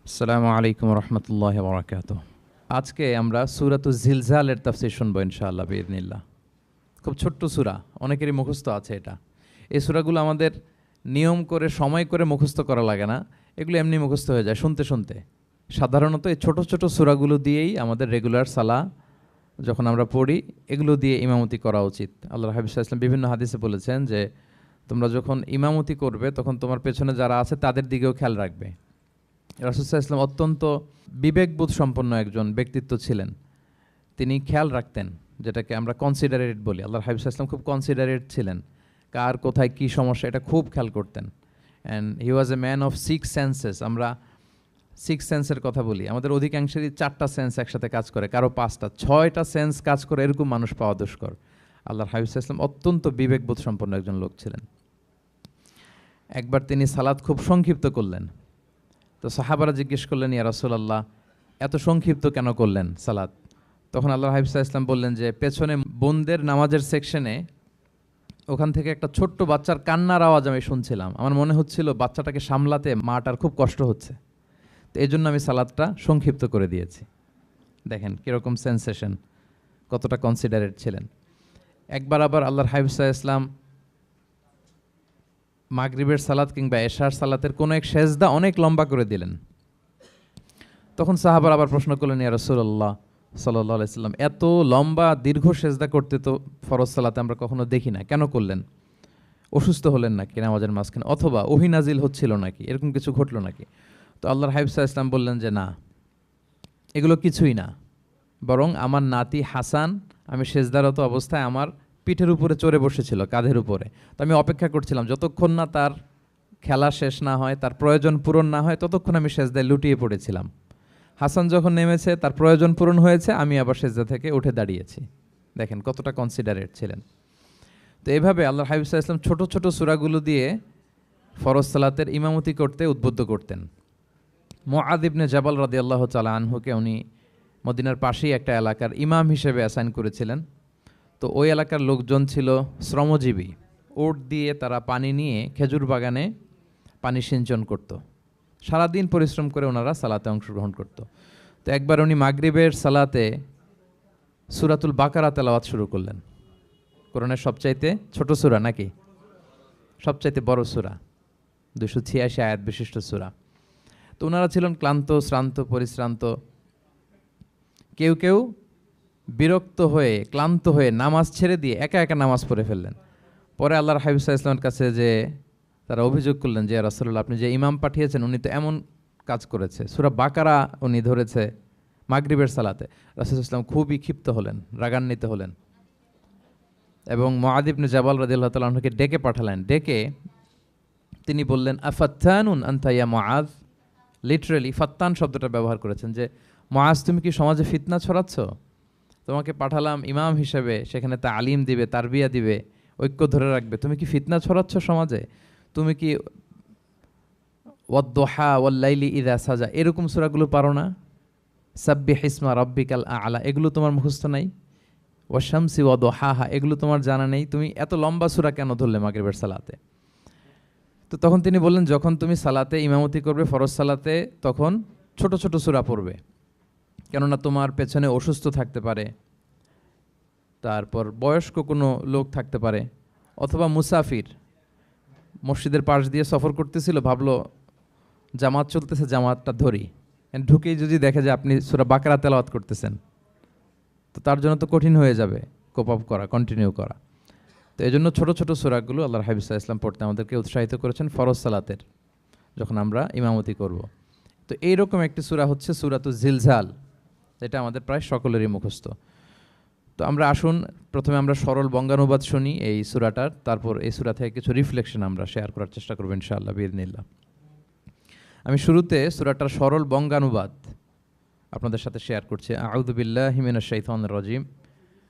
আসসালামু আলাইকুম রহমতুল্লাহ বারাকাতুহু। আজকে আমরা সূরাতুজ জিলজালের তাফসীর শুনবো ইনশাআল্লাহ বিইذনিল্লাহ। খুব ছোট্ট সূরা, অনেকেরই মুখস্থ আছে এটা। এই সূরাগুলো আমাদের নিয়ম করে সময় করে মুখস্থ করা লাগে না, এগুলো এমনি মুখস্থ হয়ে যায় শুনতে শুনতে। সাধারণত এই ছোট ছোট সূরাগুলো দিয়েই আমাদের রেগুলার সালাহ যখন আমরা পড়ি, এগুলো দিয়ে ইমামতি করা উচিত। আল্লাহর হাবিব সাল্লাল্লাহু আলাইহি ওয়াসাল্লাম বিভিন্ন হাদিসে বলেছেন যে তোমরা যখন ইমামতি করবে তখন তোমার পেছনে যারা আছে তাদের দিকেও খেয়াল রাখবে। রাসূল সাল্লাল্লাহু আলাইহি ওয়াসাল্লাম অত্যন্ত বিবেকবোধ সম্পন্ন একজন ব্যক্তিত্ব ছিলেন। তিনি খেয়াল রাখতেন, যেটাকে আমরা কনসিডারেট বলি। আল্লাহর হাবিব সাল্লাল্লাহু আলাইহি ওয়াসাল্লাম খুব কনসিডারেট ছিলেন, কার কোথায় কী সমস্যা এটা খুব খেয়াল করতেন। And he was a man of six senses. আমরা সিক্স সেন্সের কথা বলি, আমাদের অধিকাংশেরই 4টা সেন্স একসাথে কাজ করে, কারো 5টা 6টা সেন্স কাজ করে, এরকম মানুষ পাওয়া দুষ্কর। আল্লাহর হাবিব সাল্লাল্লাহু আলাইহি ওয়াসাল্লাম অত্যন্ত বিবেকবোধ সম্পন্ন একজন লোক ছিলেন। একবার তিনি সালাত খুব সংক্ষিপ্ত করলেন, তো সাহাবারা জিজ্ঞেস করলেন, ইয়া রাসূলুল্লাহ, এত সংক্ষিপ্ত কেন করলেন সালাত? তখন আল্লাহর হাবিব সাল্লাল্লাহু আলাইহি ওয়াসাল্লাম বললেন যে পেছনে বোনদের নামাজের সেকশনে ওখান থেকে একটা ছোট্ট বাচ্চার কান্নার আওয়াজ আমি শুনছিলাম। আমার মনে হচ্ছিল বাচ্চাটাকে সামলাতে মাটার খুব কষ্ট হচ্ছে, তো এই জন্য আমি সালাদটা সংক্ষিপ্ত করে দিয়েছি। দেখেন কীরকম সেন্সেশন, কতটা কনসিডারেট ছিলেন। একবার আবার আল্লাহর হাবিব সাল্লাল্লাহু আলাইহি ওয়াসাল্লাম মাগরিবের সালাত কিংবা এশার সালাতের কোনো এক সেজদা অনেক লম্বা করে দিলেন। তখন সাহাবার আবার প্রশ্ন করলেন, ইয়া রাসূলুল্লাহ সাল্লাল্লাহু আলাইহি ওয়াসাল্লাম, এত লম্বা দীর্ঘ সেজদা করতে তো ফরজ সালাতে আমরা কখনো দেখি না, কেন করলেন? অসুস্থ হলেন নাকি নামাজের মাঝখানে, অথবা ওহী নাজিল হচ্ছিল নাকি, এরকম কিছু ঘটলো নাকি? তো আল্লাহর হাবিব সাল্লাল্লাহু আলাইহি ওয়াসাল্লাম বললেন যে না, এগুলো কিছুই না, বরং আমার নাতি হাসান আমি সেজদারত অবস্থায় আমার পিঠের উপরে চড়ে বসেছিল, কাঁধের উপরে। তো আমি অপেক্ষা করছিলাম যতক্ষণ না তার খেলা শেষ না হয়, তার প্রয়োজন পূরণ না হয়, ততক্ষণ আমি সেজদায় লুটিয়ে পড়েছিলাম। হাসান যখন নেমেছে, তার প্রয়োজন পূরণ হয়েছে, আমি আবার সেজদা থেকে উঠে দাঁড়িয়েছি। দেখেন কতটা কনসিডারেট ছিলেন। তো এইভাবে আল্লাহর হাবিব সাল্লাল্লাহু আলাইহি ওয়াসাল্লাম ছোট ছোট সূরাগুলো দিয়ে ফরজ সালাতের ইমামতি করতে উদ্বুদ্ধ করতেন। মুআয ইবনে জাবাল রাদিয়াল্লাহু তাআলা আনহুকে উনি মদিনার পাশেই একটা এলাকার ইমাম হিসেবে অ্যাসাইন করেছিলেন। তো ওই এলাকার লোকজন ছিল শ্রমজীবী, ওট দিয়ে তারা পানি নিয়ে খেজুর বাগানে পানি সিঞ্চন করত। সারাদিন পরিশ্রম করে ওনারা সালাতে অংশগ্রহণ করত। তো একবার উনি মাগরিবের সালাতে সূরাতুল বাকারা তেলাওয়াত শুরু করলেন। কোরআনের সবচাইতে ছোট সূরা নাকি সবচাইতে বড় সূরা, 286 আয়াত বিশিষ্ট সূরা। তো ওনারা ছিলেন ক্লান্ত, শ্রান্ত, পরিশ্রান্ত। কেউ কেউ বিরক্ত হয়ে, ক্লান্ত হয়ে নামাজ ছেড়ে দিয়ে একা একা নামাজ পড়ে ফেললেন। পরে আল্লাহর হাবিব সাল্লাল্লাহু আলাইহি ওয়াসাল্লামের কাছে যে তারা অভিযোগ করলেন যে, ইয়া রাসূলুল্লাহ, আপনি যে ইমাম পাঠিয়েছেন উনি তো এমন কাজ করেছে, সূরা বাকারা উনি ধরেছে মাগরিবের সালাতে। রাসূল সাল্লাল্লাহু আলাইহি ওয়াসাল্লাম খুবই ক্ষিপ্ত হলেন, রাগান্বিত হলেন এবং মুআয ইবনে জাবাল রাদিয়াল্লাহু তাআলা আনহুকে ডেকে পাঠালেন। ডেকে তিনি বললেন, আফাত্তানুন আনতা ইয়া মুআয। লিটারালি ফাত্তান শব্দটা ব্যবহার করেছেন যে, মুআয তুমি কি সমাজে ফিতনা ছড়াচ্ছ? তোমাকে পাঠালাম ইমাম হিসেবে, সেখানে তালিম দিবে, তারবিয়া দিবে, ঐক্য ধরে রাখবে, তুমি কি ফিতনা ছড়াচ্ছ সমাজে? তুমি কি ওয়াদ-দুহা ওয়াল-লাইলি ইযা সাজা এরকম সূরাগুলো পারো না? সাব্বিহ ইসমা রাব্বিকাল আ'লা এগুলো তোমার মুখস্থ নাই? ওয়াশ-শামসি ওয়া-দুহাহা এগুলো তোমার জানা নেই? তুমি এত লম্বা সূরা কেন ধরলে মাগরিবের সালাতে? তো তখন তিনি বললেন, যখন তুমি সালাতে ইমামতি করবে ফরজ সালাতে, তখন ছোট ছোট সূরা পড়বে, কেননা তোমার পেছনে অসুস্থ থাকতে পারে, তারপর বয়স্ক কোনো লোক থাকতে পারে, অথবা মুসাফির মসজিদের পাশ দিয়ে সফর করতেছিল, ভাবলো জামাত চলতেছে, জামাতটা ধরি, ঢুকেই যদি দেখে যে আপনি সূরা বাকারা তেলাওয়াত করতেছেন, তো তার জন্য তো কঠিন হয়ে যাবে কোপ আপ করা, কন্টিনিউ করা। তো এই জন্য ছোটো ছোটো সূরাগুলো আল্লাহর হাবিব সাল্লাল্লাহু আলাইহি ওয়াসাল্লাম পড়তে আমাদেরকে উৎসাহিত করেছেন ফরজ সালাতের, যখন আমরা ইমামতি করব। তো এইরকম একটি সূরা হচ্ছে সূরাতুজ জিলজাল, এটা আমাদের প্রায় সকলেরই মুখস্থ। তো আমরা আসুন প্রথমে আমরা সরল বঙ্গানুবাদ শুনি এই সূরাটার, তারপর এই সূরা থেকে কিছু রিফ্লেকশন আমরা শেয়ার করার চেষ্টা করব ইনশাআল্লাহ বিইذনিল্লাহ। আমি শুরুতে সূরাটার সরল বঙ্গানুবাদ আপনাদের সাথে শেয়ার করছি। আউযু বিল্লাহি মিনাশ শাইতানির রাজিম।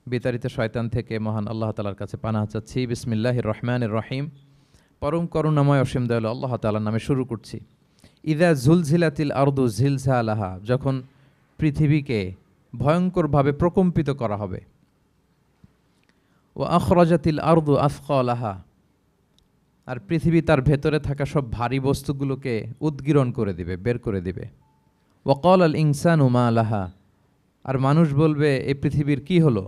বিতাড়িত শয়তান থেকে মহান আল্লাহ তাআলার কাছে পানাহ চাচ্ছি। বিসমিল্লাহির রহমানির রহিম। পরম করুণাময় অসীম দয়ালু আল্লাহ তাআলার নামে শুরু করছি। ইযা জুলজিলাতিল আরদু জিলজালাহা, যখন পৃথিবীকে ভয়ঙ্করভাবে প্রকম্পিত করা হবে। ওয়া আখরাজাতিল আরদু আথকালাহা, আর পৃথিবী তার ভেতরে থাকা সব ভারী বস্তুগুলোকে উদ্গীরণ করে দিবে, বের করে দিবে। ওয়াকাল আল ইনসানু মা লাহা, আর মানুষ বলবে এই পৃথিবীর কি হলো।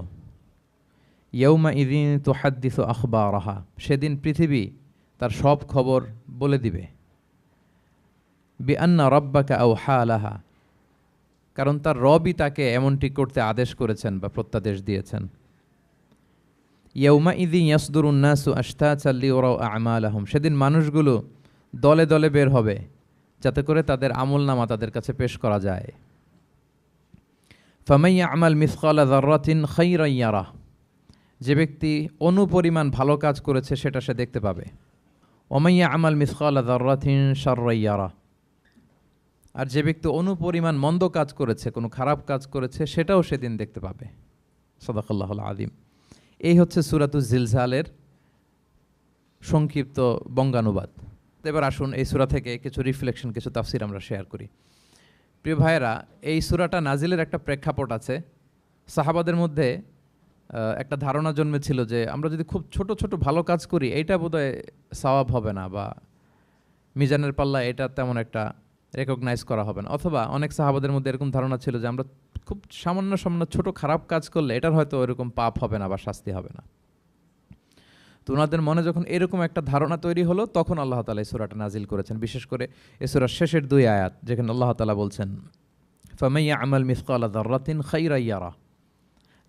ইয়াউমা ইদিন তুহাদ্দিসু আখবারাহা, সেদিন পৃথিবী তার সব খবর বলে দিবে। বিআন্না রাব্বাকা আওহা লাহা, কারণ তার রবই তাকে এমনটি করতে আদেশ করেছেন বা প্রত্যাদেশ দিয়েছেন। ইয়াউমা ইদিন ইয়াসদুরুন নাসু আশতাতান লিয়ারাউ আ'মালাহুম, সেদিন মানুষগুলো দলে দলে বের হবে যাতে করে তাদের আমলনামা তাদের কাছে পেশ করা যায়। ফামান ইয়া'মাল মিসকালা যাররাতিন খায়রান ইয়ারাহ, যে ব্যক্তি অনুপরিমাণ ভালো কাজ করেছে সেটা সে দেখতে পাবে। ওমান ইয়া'মাল মিসকালা যাররাতিন শাররান ইয়ারাহ, আর যে ব্যক্তি অনুপরিমাণ মন্দ কাজ করেছে, কোনো খারাপ কাজ করেছে, সেটাও সেদিন দেখতে পাবে। সাদাকাল্লাহুল আযীম। এই হচ্ছে সূরাতুজ জিলজালের সংক্ষিপ্ত বঙ্গানুবাদ। এবার আসুন এই সূরা থেকে কিছু রিফ্লেকশন, কিছু তাফসির আমরা শেয়ার করি। প্রিয় ভাইয়েরা, এই সূরাটা নাজিলের একটা প্রেক্ষাপট আছে। সাহাবাদের মধ্যে একটা ধারণা জন্মেছিল যে আমরা যদি খুব ছোট ছোট ভালো কাজ করি এইটা বোধহয় সওয়াব হবে না, বা মিজানের পাল্লা এটা তেমন একটা রেকগনাইজ করা হবে না। অথবা অনেক সাহাবাদের মধ্যে এরকম ধারণা ছিল যে আমরা খুব সামান্য সামান্য ছোট খারাপ কাজ করলে এটার হয়তো এরকম পাপ হবে না বা শাস্তি হবে না। তো ওনাদের মনে যখন এরকম একটা ধারণা তৈরি হলো, তখন আল্লাহ তাআলা এই সূরাটা নাজিল করেছেন। বিশেষ করে এই সূরার শেষের 2 আয়াত, যেখানে আল্লাহ তাআলা বলছেন ফামান ইয়া'মাল মিসকালা যাররাতিন খায়রান ইয়ারা,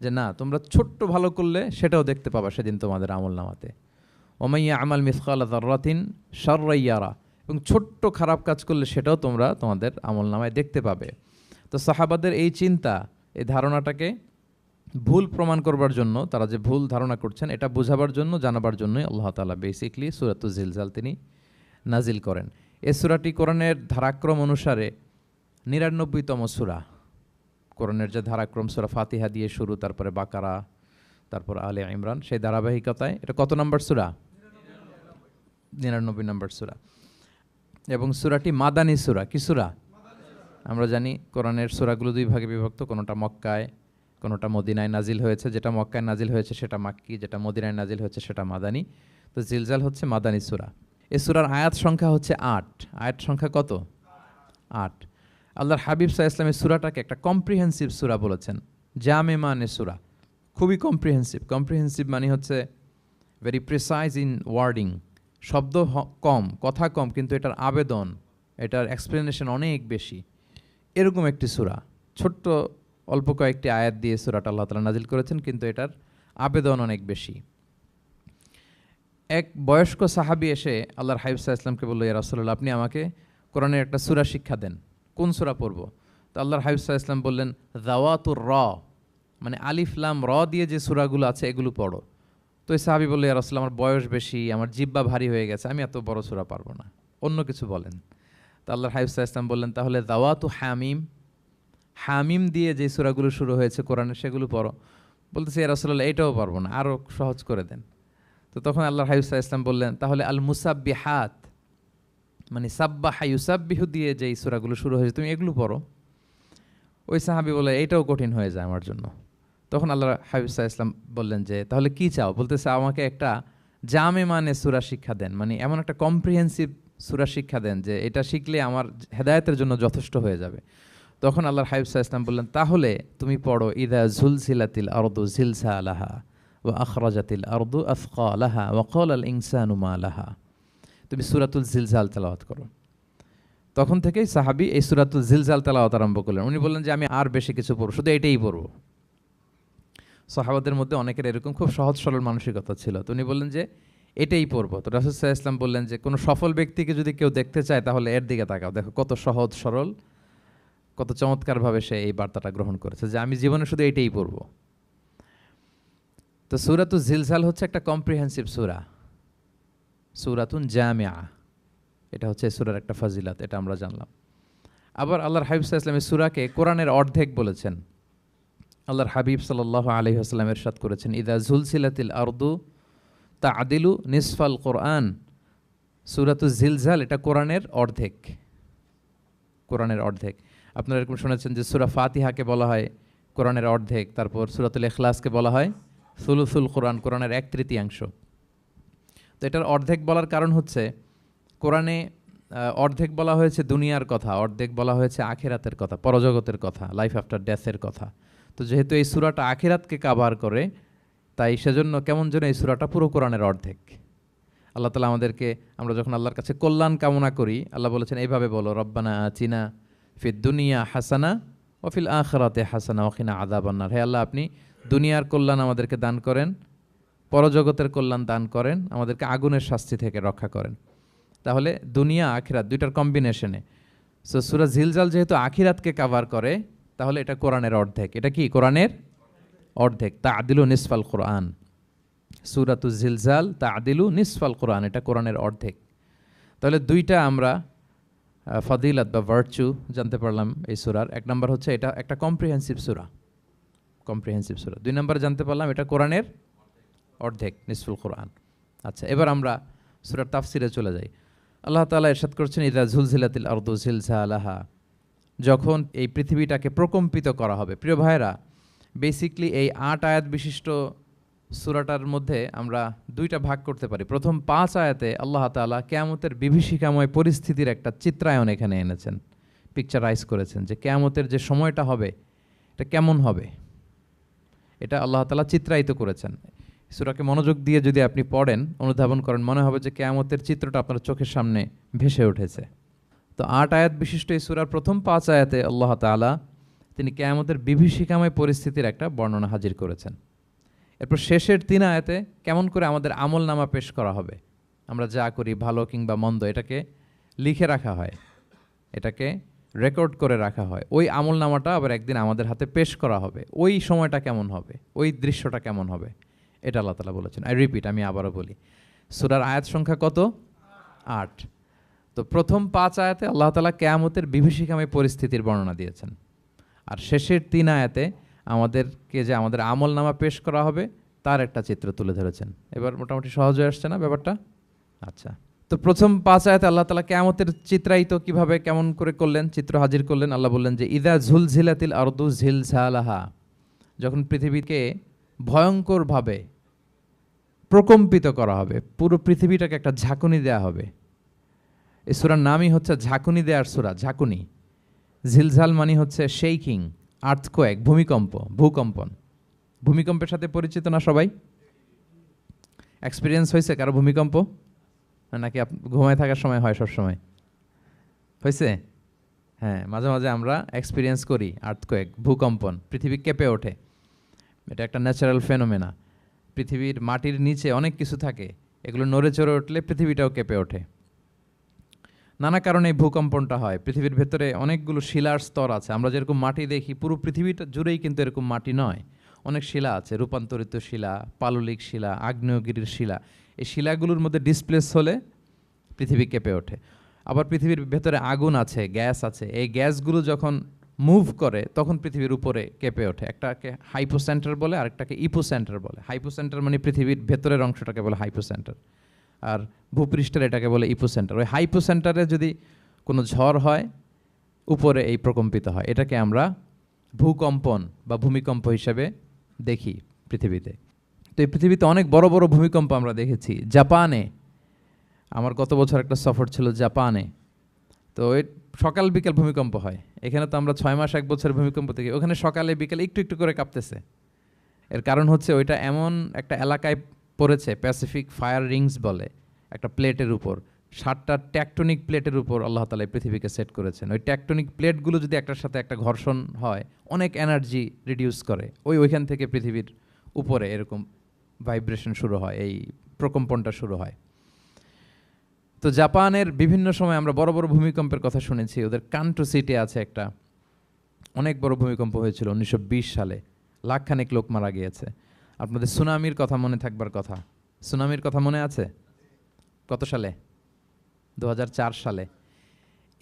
যে না, তোমরা ছোট্ট ভালো করলে সেটাও দেখতে পাবা সেদিন তোমাদের আমলনামাতে। ওমান ইয়া'মাল মিসকালা যাররাতিন শাররান ইয়ারা, এবং ছোট্ট খারাপ কাজ করলে সেটাও তোমরা তোমাদের আমলনামায় দেখতে পাবে। তো সাহাবাদের এই চিন্তা, এই ধারণাটাকে ভুল প্রমাণ করবার জন্য, তারা যে ভুল ধারণা করছেন এটা বোঝাবার জন্য, জানাবার জন্যই আল্লাহ তাআলা বেসিকলি সূরাতুজ জিলজাল তিনি নাজিল করেন। এই সূরাটি কোরআনের ধারাক্রম অনুসারে 99তম সূরা। কোরআনের যে ধারাক্রম, সূরা ফাতিহা দিয়ে শুরু, তারপরে বাকারা, তারপর আলে ইমরান, সেই ধারাবাহিকতায় এটা কত নম্বর সূরা? 99 নম্বর সূরা। এবং সূরাটি মাদানী সূরা। কি সূরা? আমরা জানি কোরআনের সূরাগুলো 2 ভাগে বিভক্ত, কোনোটা মক্কায়, কোনোটা মদিনায় নাজিল হয়েছে। যেটা মক্কায় নাজিল হয়েছে সেটা মাক্কি, যেটা মদিনায় নাজিল হয়েছে সেটা মাদানী। তো জিলজাল হচ্ছে মাদানী সূরা। এই সূরার আয়াত সংখ্যা হচ্ছে 8। আয়াত সংখ্যা কত? 8। আল্লাহর হাবিব সাল্লাল্লাহু আলাইহি ওয়াসাল্লাম এই সূরাটাকে একটা কম্প্রিহেন্সিভ সূরা বলেছেন। জামে মানে সূরা, খুবই কম্প্রিহেন্সিভ। কম্প্রিহেন্সিভ মানে হচ্ছে ভেরি প্রিসাইজ ইন ওয়ার্ডিং, শব্দ কম, কথা কম, কিন্তু এটার আবেদন, এটার এক্সপ্লেনেশন অনেক বেশি, এরকম একটি সূরা। ছোট্ট অল্প কয়েকটি আয়াত দিয়ে সূরাটা আল্লাহ তাআলা নাজিল করেছেন, কিন্তু এটার আবেদন অনেক বেশি। এক বয়স্ক সাহাবী এসে আল্লাহর হাবিব সাল্লাল্লাহু আলাইহি ওয়াসাল্লামকে বলল, ইয়া রাসূলুল্লাহ, আপনি আমাকে কোরআনের একটা সূরা শিক্ষা দেন, কোন সূরা পড়ব? তো আল্লাহর হাবিব সাল্লাল্লাহু আলাইহি ওয়াসাল্লাম বললেন, যাওয়াতুর র, মানে আলিফ লাম র দিয়ে যে সূরাগুলো আছে এগুলো পড়ো। তো এই সাহাবী বলল, ইয়া রাসূলুল্লাহ, আমার বয়স বেশি, আমার জিহ্বা ভারী হয়ে গেছে, আমি এত বড় সূরা পারবো না, অন্য কিছু বলেন। তো আল্লাহর হাবিব সাল্লাল্লাহু আলাইহি ওয়াসাল্লাম বললেন, তাহলে যাওয়াতু হামিম, হামিম দিয়ে যে সূরাগুলো শুরু হয়েছে কোরআনে সেগুলো পড়ো। বলতেছে, ইয়া রাসূলুল্লাহ, এটাও পারবো না, আরও সহজ করে দেন। তো তখন আল্লাহর হাবিব সাল্লাল্লাহু আলাইহি ওয়াসাল্লাম বললেন, তাহলে আল মুসাব্বিহাত, মানে সাব্বাহা ইউসাব্বিহু দিয়ে যেই সূরাগুলো শুরু হয়েছে তুমি এগুলো পড়ো। ওই সাহাবী বলে, এটাও কঠিন হয়ে যায় আমার জন্য। তখন আল্লাহর হাবিব সাল্লাল্লাহু আলাইহি ওয়াসাল্লাম বললেন যে, তাহলে কি চাও? বলতেছে, আমাকে একটা জামে মানে সূরা শিক্ষা দেন, মানে এমন একটা কম্প্রিহেন্সিভ সূরা শিক্ষা দেন যে এটা শিখলে আমার হেদায়েতের জন্য যথেষ্ট হয়ে যাবে। তখন আল্লাহর হাবিব সাল্লাল্লাহু আলাইহি ওয়াসাল্লাম বললেন, তাহলে তুমি পড়ো ইযা যুলজিলাতিল আরদু জিলজালাহা ওয়া আখরাজাতিল আরদু আথকালাহা ওয়া ক্বালাল ইনসানু মা লাহা। তুমি সূরাতুল জিলজাল তেলাওয়াত করো। তখন থেকেই সাহাবী এই সূরাতুল জিলজাল তেলাওয়াত আরম্ভ করলেন। উনি বললেন যে আমি আর বেশি কিছু পড়ব, শুধু এটাই পড়ব। সাহাবাদের মধ্যে অনেকের এরকম খুব সহজ সরল মানসিকতা ছিল। তো উনি বললেন যে এটাই পড়ব। তো রাসূল সাল্লাল্লাহু আলাইহি ওয়াসাল্লাম বললেন যে কোনো সফল ব্যক্তিকে যদি কেউ দেখতে চায় তাহলে এর দিকে তাকাও, দেখো কত সহজ সরল, কত চমৎকারভাবে সে এই বার্তাটা গ্রহণ করেছে যে আমি জীবনে শুধু এটাই পড়ব। তো সূরাতুল জিলজাল হচ্ছে একটা কম্প্রিহেন্সিভ সূরা, সূরাতুন জামিআ। এটা হচ্ছে সূরার একটা ফজিলত, এটা আমরা জানলাম। আবার আল্লাহর হাবিব সাল্লাল্লাহু আলাইহি ওয়াসাল্লাম এই সূরাকে কোরআনের অর্ধেক বলেছেন। আল্লাহর হাবিব সাল্লাল্লাহু আলাইহি ওয়াসাল্লাম ইরশাদ করেছেন, ইযা যুলজিলাতিল আরদু তা'দিলু নিসফাল কোরআন। সূরাতুল জিলজাল এটা কোরআনের অর্ধেক, কোরআনের অর্ধেক। আপনারা এরকম শুনেছেন যে সূরা ফাতিহাকে বলা হয় কোরআনের অর্ধেক, তারপর সূরাতুল ইখলাসকে বলা হয় সুলুসুল কোরআন, কোরআনের 1/3। তো এটার অর্ধেক বলার কারণ হচ্ছে কোরআনে অর্ধেক বলা হয়েছে দুনিয়ার কথা, অর্ধেক বলা হয়েছে আখিরাতের কথা, পরজগতের কথা, লাইফ আফটার ডেথের কথা। তো যেহেতু এই সূরাটা আখিরাতকে কাভার করে, তাই সেজন্য কেমন যেন এই সূরাটা পুরো কোরআনের অর্ধেক। আল্লাহ তাআলা আমাদেরকে, আমরা যখন আল্লাহর কাছে কল্যাণ কামনা করি, আল্লাহ বলেছেন এইভাবে বলো, রব্বানা আতিনা ফিদ দুনিয়া হাসানা ওয়া ফিল আখিরাতি হাসানা ওয়া কিনা আযাবান্নার। হে আল্লাহ, আপনি দুনিয়ার কল্যাণ আমাদেরকে দান করেন, পরজগতের কল্যাণ দান করেন, আমাদেরকে আগুনের শাস্তি থেকে রক্ষা করেন। তাহলে দুনিয়া আখিরাত দুইটার কম্বিনেশনে। সো সূরা জিলজাল যেহেতু আখিরাতকে কাভার করে, তাহলে এটা কোরআনের অর্ধেক। এটা কি কোরআনের অর্ধেক? তা'দিলু নিসফাল কোরআন। সূরাতুজ জিলজাল তা'দিলু নিসফাল কোরআন, এটা কোরআনের অর্ধেক। তাহলে দুইটা আমরা ফজিলত বা ভার্চু জানতে পারলাম এই সূরার। এক নম্বর হচ্ছে এটা একটা কম্প্রিহেন্সিভ সূরা, কম্প্রিহেন্সিভ সূরা। দুই নম্বরে জানতে পারলাম এটা কোরআনের অর্ধেক, নিসফুল কোরআন। আচ্ছা, এবার আমরা সূরার তাফসিরে চলে যাই। আল্লাহ তাআলা ইরশাদ করছেন, ইযা যুলজিলাতিল আরদু জিলজালাহা, যখন এই পৃথিবীটাকে প্রকম্পিত করা হবে। প্রিয় ভাইরা, বেসিকলি এই 8 আয়াত বিশিষ্ট সূরাটার মধ্যে আমরা দুইটা ভাগ করতে পারি। প্রথম 5 আয়াতে আল্লাহ তাআলা কিয়ামতের বিভীষিকাময় পরিস্থিতির একটা চিত্রায়ন এখানে এনেছেন, পিকচারাইজ করেছেন যে কিয়ামতের যে সময়টা হবে এটা কেমন হবে, এটা আল্লাহ তাআলা চিত্রায়িত করেছেন। সূরাকে মনোযোগ দিয়ে যদি আপনি পড়েন, অনুধাবন করেন, মনে হবে যে কিয়ামতের চিত্রটা আপনার চোখের সামনে ভেসে উঠেছে। তো 8 আয়াত বিশিষ্ট এই সূরার প্রথম 5 আয়াতে আল্লাহ তাআলা তিনি কিয়ামতের বিভীষিকাময় পরিস্থিতির একটা বর্ণনা হাজির করেছেন। এরপর শেষের 3 আয়াতে কেমন করে আমাদের আমলনামা পেশ করা হবে, আমরা যা করি ভালো কিংবা মন্দ, এটাকে লিখে রাখা হয়, এটাকে রেকর্ড করে রাখা হয়। ওই আমলনামাটা আবার একদিন আমাদের হাতে পেশ করা হবে। ওই সময়টা কেমন হবে, ওই দৃশ্যটা কেমন হবে, এটা আল্লাহ তাআলা বলেছেন। রিপিট, আমি আবারও বলি, সূরার আয়াত সংখ্যা কত? 8। তো প্রথম 5 আয়াতে আল্লাহ তাআলা কিয়ামতের বিভীষিকাময় পরিস্থিতির বর্ণনা দিয়েছেন, আর শেষের 3 আয়াতে আমাদেরকে যে আমাদের আমলনামা পেশ করা হবে তার একটা চিত্র তুলে ধরেছেন। এবার মোটামুটি সহজ হয়ে আসছে না ব্যাপারটা? আচ্ছা, তো প্রথম 5 আয়াতে আল্লাহ তাআলা কিয়ামতের চিত্রায়িত কিভাবে, কেমন করে করলেন, চিত্র হাজির করলেন। আল্লাহ বললেন যে ইযা যুলজিলাতিল আরদু জিলজালাহা, যখন পৃথিবীকে ভয়ঙ্করভাবে প্রকম্পিত করা হবে, পুরো পৃথিবীটাকে একটা ঝাঁকুনি দেয়া হবে। এই সূরার নামই হচ্ছে ঝাঁকুনি দেওয়ার সূরা, ঝাঁকুনি। জিলজাল মানে হচ্ছে শেকিং, আর্থকোয়েক, ভূমিকম্প, ভূকম্পন। ভূমিকম্পের সাথে পরিচিত না সবাই? এক্সপিরিয়েন্স হয়েছে কারো ভূমিকম্প? নাকি ঘুমায় থাকার সময় হয়, সব সময় হয়েছে? হ্যাঁ, মাঝে মাঝে আমরা এক্সপিরিয়েন্স করি আর্থকোয়েক, ভূকম্পন। পৃথিবী কেঁপে ওঠে, এটা একটা ন্যাচারাল ফেনোমেনা। পৃথিবীর মাটির নিচে অনেক কিছু থাকে, এগুলো নড়ে চড়ে উঠলে পৃথিবীটাও কেঁপে ওঠে। নানা কারণে এই ভূকম্পনটা হয়। পৃথিবীর ভেতরে অনেকগুলো শিলার স্তর আছে। আমরা যেরকম মাটি দেখি, পুরো পৃথিবীটা জুড়েই কিন্তু এরকম মাটি নয়, অনেক শিলা আছে, রূপান্তরিত শিলা, পাললিক শিলা, আগ্নেয়গিরির শিলা। এই শিলাগুলোর মধ্যে ডিসপ্লেস হলে পৃথিবী কেঁপে ওঠে। আবার পৃথিবীর ভেতরে আগুন আছে, গ্যাস আছে, এই গ্যাসগুলো যখন মুভ করে তখন পৃথিবীর উপরে কেঁপে ওঠে। একটাকে হাইপোসেন্টার বলে, আরেকটাকে ইপোসেন্টার বলে। হাইপোসেন্টার মানে পৃথিবীর ভেতরের অংশটাকে বলে হাইপোসেন্টার, আর ভূপৃষ্ঠের এটাকে বলে ইপোসেন্টার। ওই হাইপোসেন্টারে যদি কোনো ঝড় হয়, উপরে এই প্রকম্পিত হয়। এটাকে আমরা ভূকম্পন বা ভূমিকম্প হিসেবে দেখি পৃথিবীতে। তো এই পৃথিবীতে অনেক বড় বড় ভূমিকম্প আমরা দেখেছি। জাপানে, আমার গত বছর একটা সফর ছিল জাপানে, তো সকাল বিকেল ভূমিকম্প হয়। এখানে তো আমরা 6 মাস 1 বছর ভূমিকম্প দেখি, ওখানে সকালে বিকেলে একটু একটু করে কাঁপতেছে। এর কারণ হচ্ছে ওইটা এমন একটা এলাকায় পড়েছে, প্যাসিফিক ফায়ার রিংস বলে, একটা প্লেটের উপর, 7টা ট্যাকটনিক প্লেটের উপর আল্লাহ তাআলা পৃথিবীকে সেট করেছেন। ওই ট্যাকটনিক প্লেটগুলো যদি একটার সাথে একটা ঘর্ষণ হয়, অনেক এনার্জি রিডিউস করে, ওইখান থেকে পৃথিবীর উপরে এরকম ভাইব্রেশন শুরু হয়, এই প্রকম্পনটা শুরু হয়। তো জাপানের বিভিন্ন সময় আমরা বড় বড় ভূমিকম্পের কথা শুনেছি। ওদের কান্টো সিটি আছে একটা, অনেক বড় ভূমিকম্প হয়েছিল 1920 সালে, লাখখানেক লোক মারা গিয়েছে। আপনাদের সুনামির কথা মনে থাকবার কথা, সুনামির কথা মনে আছে? কত সালে? 2004 সালে।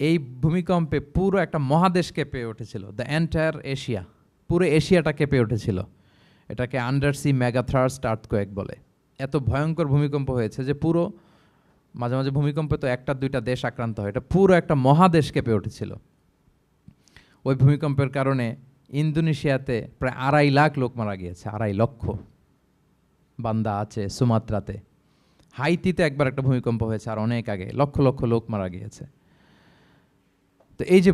এই ভূমিকম্পে পুরো একটা মহাদেশ কেঁপে উঠেছিল, দ্য এন্টায়ার এশিয়া, পুরো এশিয়াটা কেঁপে উঠেছিল। এটাকে আন্ডারসি মেগাথার্স্ট আর্থকোয়েক বলে। এত ভয়ঙ্কর ভূমিকম্প হয়েছে যে পুরো, মাঝে মাঝে ভূমিকম্পে তো 1-2টা দেশ আক্রান্ত হয়, এটা পুরো একটা মহাদেশ কেঁপে উঠেছিল। ওই ভূমিকম্পের কারণে ইন্দোনেশিয়াতে প্রায় 2.5 লাখ লোক মারা গিয়েছে, 2.5 লক্ষ। বান্দা আছে সুমাত্রাতে। হাইতিতে একবার একটা ভূমিকম্প হয়েছে আর অনেক আগে, লক্ষ লক্ষ লোক মারা গিয়েছে। তো এই যে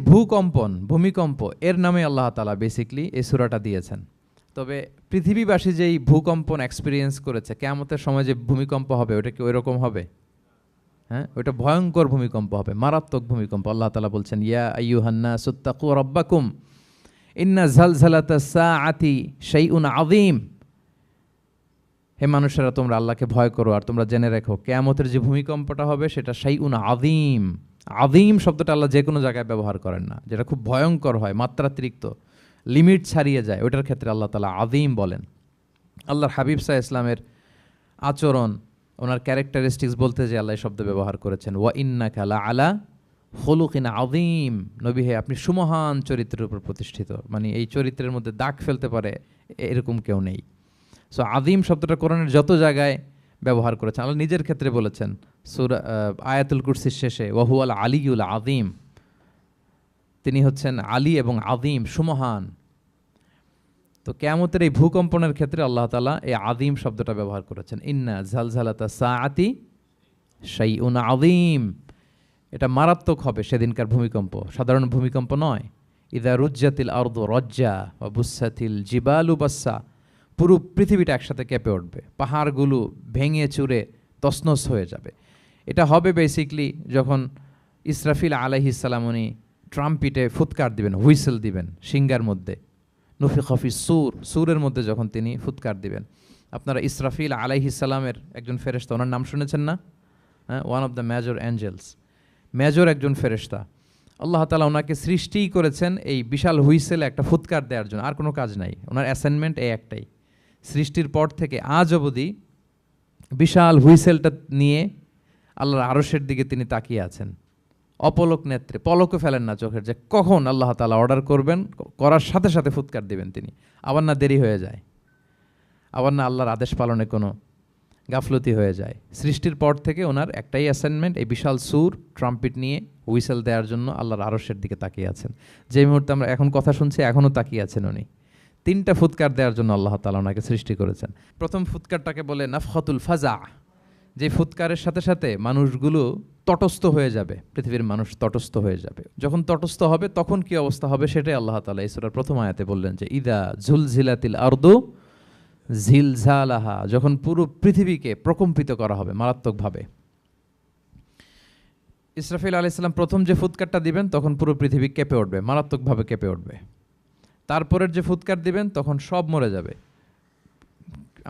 ভূমিকম্প এর নামে আল্লাহ তাআলা বেসিকলি এই সূরাটা দিয়েছেন। তবে পৃথিবীবাসী যেই ভূকম্পন এক্সপিরিয়েন্স করেছে, কিয়ামতের সময় যে ভূমিকম্প হবে ওটা কি ওই রকম হবে? হ্যাঁ, ওটা ভয়ঙ্কর ভূমিকম্প হবে, মারাত্মক ভূমিকম্প। আল্লাহ তাআলা বলছেন, ইয়া আইয়ুহান নাসু তাকু রাব্বাকুম ইন্না জালজালাতাস সাআতি শাইউন আযীম। হে মানুষেরা, তোমরা আল্লাহকে ভয় করো আর তোমরা জেনে রেখো কিয়ামতের যে ভূমিকম্পটা হবে সেটা শাইউন আযীম। আযীম শব্দটা আল্লাহ যে কোনো জায়গায় ব্যবহার করেন না, যেটা খুব ভয়ঙ্কর হয়, মাত্রাতিরিক্ত, লিমিট ছাড়িয়ে যায়, ওটার ক্ষেত্রে আল্লাহ তাআলা আযীম বলেন। আল্লাহর হাবিব সাল্লাল্লাহু আলাইহি ইসলামের আচরণ, ওনার ক্যারেক্টারিস্টিক্স বলতে যে আল্লাহ এই শব্দ ব্যবহার করেছেন, ওয়া ইন্নাকা লাআলা খুলুকিন আযীম। নবী হে, আপনি সুমহান চরিত্রের উপর প্রতিষ্ঠিত, মানে এই চরিত্রের মধ্যে দাগ ফেলতে পারে এরকম কেউ নেই। সো আযীম শব্দটা কোরআনের যত জায়গায় ব্যবহার করেছেন, আল্লাহ নিজের ক্ষেত্রে বলেছেন সূরা আয়াতুল কুরসির শেষে, ওয়া হুয়াল আলিয়ুল আযীম, তিনি হচ্ছেন আলী এবং আযীম, সুমহান। তো কিয়ামতের এই ভূকম্পনের ক্ষেত্রে আল্লাহ তাআলা এই আযীম শব্দটা ব্যবহার করেছেন, ইন্না জালজালাতাস সাআতি শাইউন আযীম। এটা মারাত্মক হবে সেদিনকার ভূমিকম্প, সাধারণ ভূমিকম্প নয়। ইযা রুজ্জাতিল আরদু রাজ্জা ওয়া বুসাতিল জিবালু বাসসা, পুরো পৃথিবীটা একসাথে কেঁপে উঠবে, পাহাড়গুলো ভেঙে চুরে তছনছ হয়ে যাবে। এটা হবে বেসিকলি যখন ইসরাফিল আলাইহিস সালাম উনি ট্রাম্পিটে ফুৎকার দিবেন, হুইসেল দিবেন সিঙ্গার মধ্যে, নফিখা ফিস সূর, সূরের মধ্যে যখন তিনি ফুৎকার দিবেন। আপনারা ইসরাফিল আলাইহিস সালামের একজন ফেরেশতা, ওনার নাম শুনেছেন না? হ্যাঁ, one of the major angels, মেজর একজন ফেরেশতা। আল্লাহ তাআলা ওনাকে সৃষ্টিই করেছেন এই বিশাল হুইসেলে একটা ফুৎকার দেওয়ার জন্য, আর কোনো কাজ নাই, ওনার অ্যাসাইনমেন্ট এই একটাই। সৃষ্টির পর থেকে আজ অবধি বিশাল হুইসেলটা নিয়ে আল্লাহর আরশের দিকে তিনি তাকিয়ে আছেন, অপলক নেত্রে, পলকও ফেলেন না চোখের, যে কখন আল্লাহ তাআলা অর্ডার করবেন, করার সাথে সাথে ফুৎকার দিবেন তিনি, আবার না দেরি হয়ে যায়, আবার না আল্লাহর আদেশ পালনে কোনো গাফলতি হয়ে যায়। সৃষ্টির পর থেকে ওনার একটাই অ্যাসাইনমেন্ট, এই বিশাল সুর ট্রাম্পিট নিয়ে হুইসেল দেওয়ার জন্য আল্লাহর আরশের দিকে তাকিয়ে আছেন। যে মুহূর্তে আমরা এখন কথা শুনছি এখনও তাকিয়ে আছেন উনি। 3টা ফুৎকার দেওয়ার জন্য আল্লাহ তাআলা ওনাকে সৃষ্টি করেছেন। প্রথম ফুৎকারটাকে বলে নাফখাতুল ফাজা, যে ফুৎকারের সাথে সাথে মানুষগুলো তটস্থ হয়ে যাবে, পৃথিবীর মানুষ তটস্থ হয়ে যাবে। যখন তটস্থ হবে তখন কি অবস্থা হবে সেটাই আল্লাহ তাআলা এই সূরার প্রথম আয়াতে বললেন, যে ইদা জুলজিলাতিল আরদু জিলজালাহা, যখন পুরো পৃথিবীকে প্রকম্পিত করা হবে মারাত্মকভাবে। ইসরাফিল আলাইহিস সালাম প্রথম যে ফুৎকারটা দিবেন তখন পুরো পৃথিবী কেঁপে উঠবে, মারাত্মকভাবে কেঁপে উঠবে। তারপরের যে ফুৎকার দিবেন তখন সব মরে যাবে,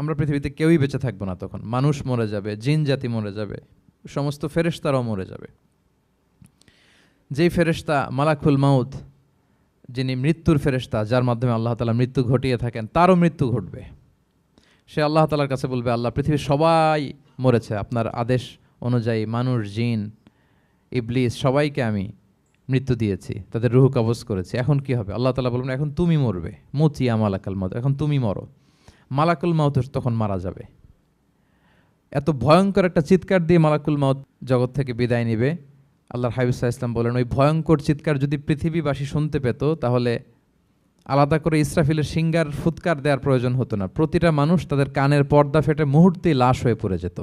আমরা পৃথিবীতে কেউই বেঁচে থাকবো না, তখন মানুষ মরে যাবে, জিন জাতি মরে যাবে, সমস্ত ফেরেশতারাও মরে যাবে। যেই ফেরেশতা মালাকুল মাউত, যিনি মৃত্যুর ফেরেশতা, যার মাধ্যমে আল্লাহ তাআলা মৃত্যু ঘটিয়ে থাকেন, তারও মৃত্যু ঘটবে। সে আল্লাহ তাআলার কাছে বলবে, আল্লাহ, পৃথিবীর সবাই মরেছে, আপনার আদেশ অনুযায়ী মানুষ, জিন, ইবলিস সবাইকে আমি মৃত্যু দিয়েছি, তাদের রূহ কবজ করেছি, এখন কি হবে? আল্লাহ তাআলা বলবেন, এখন তুমি মরবে, মুতিয়া মালাকুল মাউত, এখন তুমি মরো। মালাকুল মাউত তখন মারা যাবে। এত ভয়ঙ্কর একটা চিৎকার দিয়ে মালাকুল মাউত জগৎ থেকে বিদায় নিবে। আল্লাহর হাবিব সাল্লাল্লাহু আলাইহি ওয়াসাল্লাম বলেন, ওই ভয়ঙ্কর চিৎকার যদি পৃথিবীবাসী শুনতে পেত তাহলে আলাদা করে ইসরাফিলের সিঙ্গার ফুৎকার দেওয়ার প্রয়োজন হতো না, প্রতিটা মানুষ তাদের কানের পর্দা ফেটে মুহূর্তেই লাশ হয়ে পড়ে যেত।